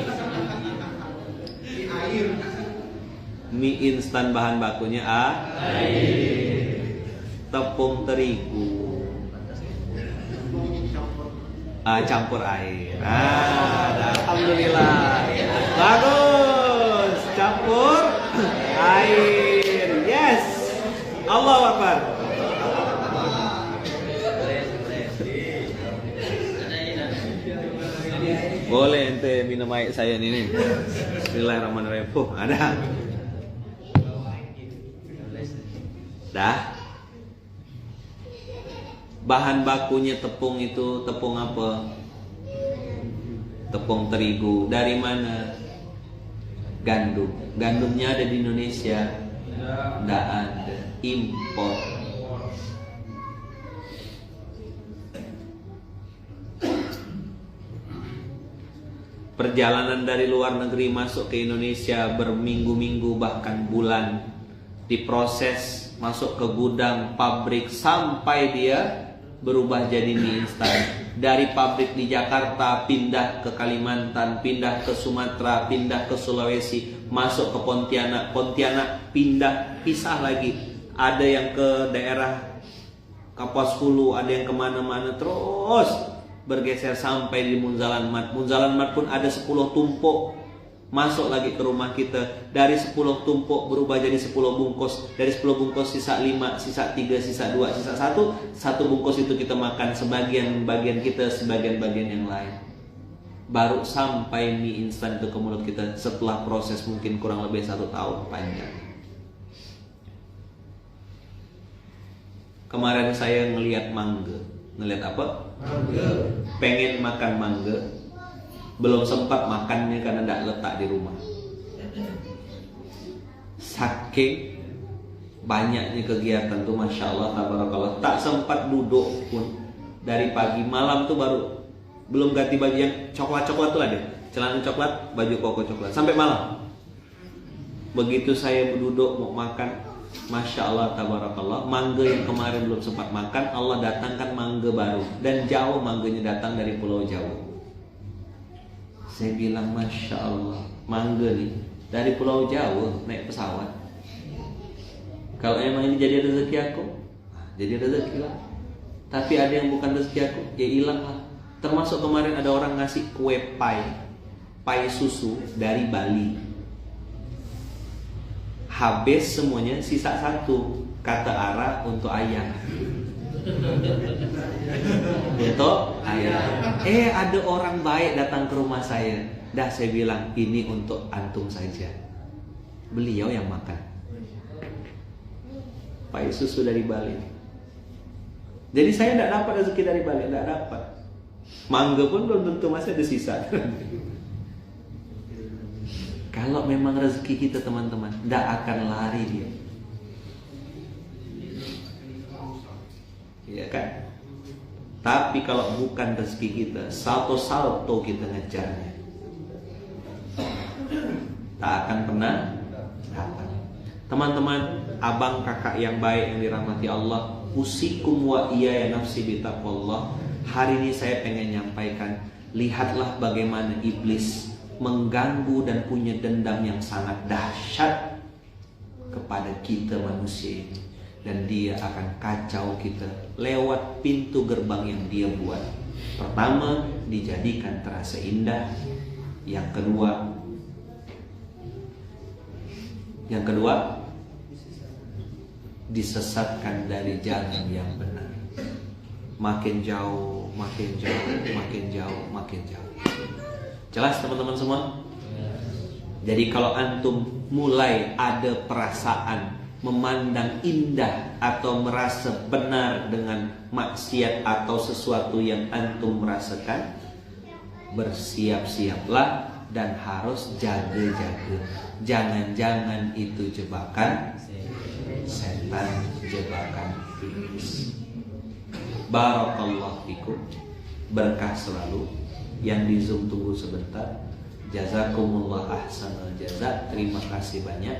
Mie instan bahan bakunya air. Tepung terigu. Campur air. Alhamdulillah. Bagus. Campur air. Yes. Allahu Akbar. Boleh ente minum air saya ini. Bismillahirrahmanirrahim. Ada. Dah. Bahan bakunya tepung itu tepung apa? Tepung terigu. Dari mana? Gandum. Gandumnya ada di Indonesia. Nggak ada. Impor. Perjalanan dari luar negeri masuk ke Indonesia berminggu-minggu bahkan bulan, diproses masuk ke gudang, pabrik, sampai dia berubah jadi mie instan. Dari pabrik di Jakarta pindah ke Kalimantan, pindah ke Sumatera, pindah ke Sulawesi, masuk ke Pontianak, Pontianak pindah, pisah lagi. Ada yang ke daerah Kapuas Hulu, ada yang kemana-mana, terus bergeser sampai di Munzalan Mat. Munzalan Mat pun ada 10 tumpuk, masuk lagi ke rumah kita. Dari 10 tumpuk berubah jadi 10 bungkus. Dari 10 bungkus sisa 5, sisa 3, sisa 2, sisa 1. Satu bungkus itu kita makan, sebagian bagian kita, sebagian bagian yang lain. Baru sampai mie instan itu ke mulut kita setelah proses mungkin kurang lebih 1 tahun panjang. Kemarin saya ngelihat mangga. Ngelihat apa? Mangga. Pengen makan mangga, belum sempat makannya karena tidak letak di rumah. Saking banyaknya kegiatan tuh, masya Allah, tabarakallah, tak sempat duduk pun. Dari pagi malam tuh baru, belum ganti baju yang coklat-coklat tuh ada, celana coklat, baju koko coklat, sampai malam. Begitu saya duduk mau makan, masya Allah, tabarakallah, mangga yang kemarin belum sempat makan, Allah datangkan mangga baru, dan jauh mangganya datang dari Pulau Jawa. Saya bilang masya Allah, mangga nih dari Pulau Jawa naik pesawat. Kalau emang ini jadi rezeki aku, jadi rezeki lah. Tapi ada yang bukan rezeki aku, ya hilang lah. Termasuk kemarin ada orang ngasih kue pai susu dari Bali. Habis semuanya, sisa 1, kata Ara untuk ayah. Untuk ayah. Ada orang baik datang ke rumah saya. Dah saya bilang ini untuk antum saja. Beliau yang makan. Pai susu dari Bali. Jadi saya tidak dapat rezeki dari Bali, tidak dapat. Mangga pun belum tentu masih ada sisa. Kalau memang rezeki kita teman-teman, tidak akan lari dia. Iya kan? Tapi kalau bukan rezeki kita, salto-salto kita ngejarnya, tak akan pernah dapat. Teman-teman, abang kakak yang baik yang dirahmati Allah, usikum wa iya ya nafsi bitaqwallah. Hari ini saya pengen nyampaikan, lihatlah bagaimana iblis mengganggu dan punya dendam yang sangat dahsyat kepada kita manusia ini. Dan dia akan kacau kita lewat pintu gerbang yang dia buat. Pertama, dijadikan terasa indah. Yang kedua, disesatkan dari jalan yang benar. Makin jauh, makin jauh, makin jauh, makin jauh. Jelas teman-teman semua? Jadi kalau antum mulai ada perasaan memandang indah atau merasa benar dengan maksiat atau sesuatu yang antum merasakan, bersiap-siaplah dan harus jaga-jaga. Jangan-jangan itu jebakan setan, jebakan iblis. Barakallahu fikum. Berkah selalu. Yang di Zoom tunggu sebentar. Jazakumullah ahsanal jaza. Terima kasih banyak.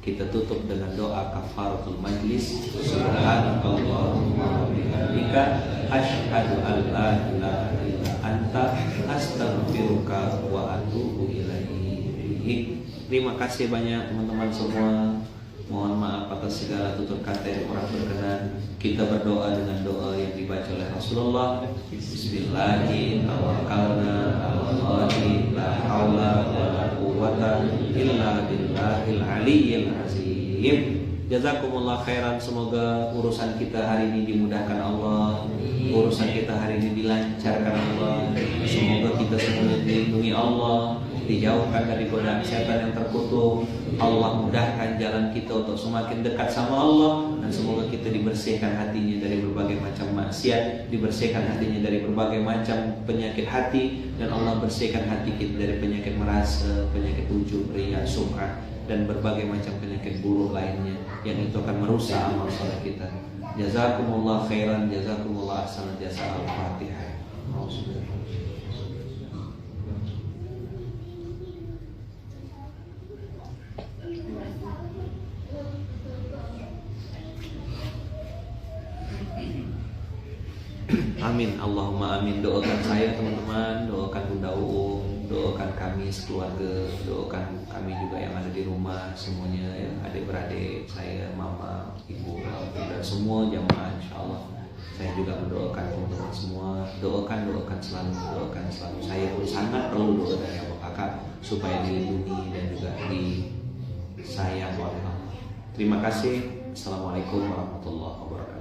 Kita tutup dengan doa kafaratul majlis. Subhanakallahumma wa bihamdika asyhadu an la ilaha illa anta astaghfiruka wa atubu ilaik. Terima kasih banyak teman-teman semua. Mohon maaf atas segala tutur kata yang kurang berkenan. Kita berdoa dengan doa yang dibaca oleh Rasulullah. Bismillahirrahmanirrahim. Tawakkalna 'alallahi la haula wa la quwwata illa billahil aliyyil azim. Jazakumullah khairan. Semoga urusan kita hari ini dimudahkan Allah. Urusan kita hari ini dilancarkan Allah. Semoga kita semua dilindungi Allah, dijauhkan dari godaan setan yang terkutuk. Allah mudahkan jalan kita untuk semakin dekat sama Allah. Dan semoga kita dibersihkan hatinya dari berbagai macam maksiat, dibersihkan hatinya dari berbagai macam penyakit hati. Dan Allah bersihkan hati kita dari penyakit merasa, penyakit ujub, riya, sum'ah, dan berbagai macam penyakit buruk lainnya yang itu akan merusak amal soleh kita. Jazakumullah khairan, jazakumullah ahsanal jasa. Al-Fatihah. Amin, Allahumma amin. Doakan saya teman-teman, doakan Bunda Uung, doakan kami sekeluarga, doakan kami juga yang ada di rumah semuanya, ya, adik-beradik saya, mama, ibu, dan semua jamaah, insyaallah. Saya juga mendoakan teman-teman semua, doakan selalu. Saya pun sangat perlu doa dari Abang Kakak supaya dilindungi dan juga disayang oleh Allah. Terima kasih. Assalamualaikum warahmatullahi wabarakatuh.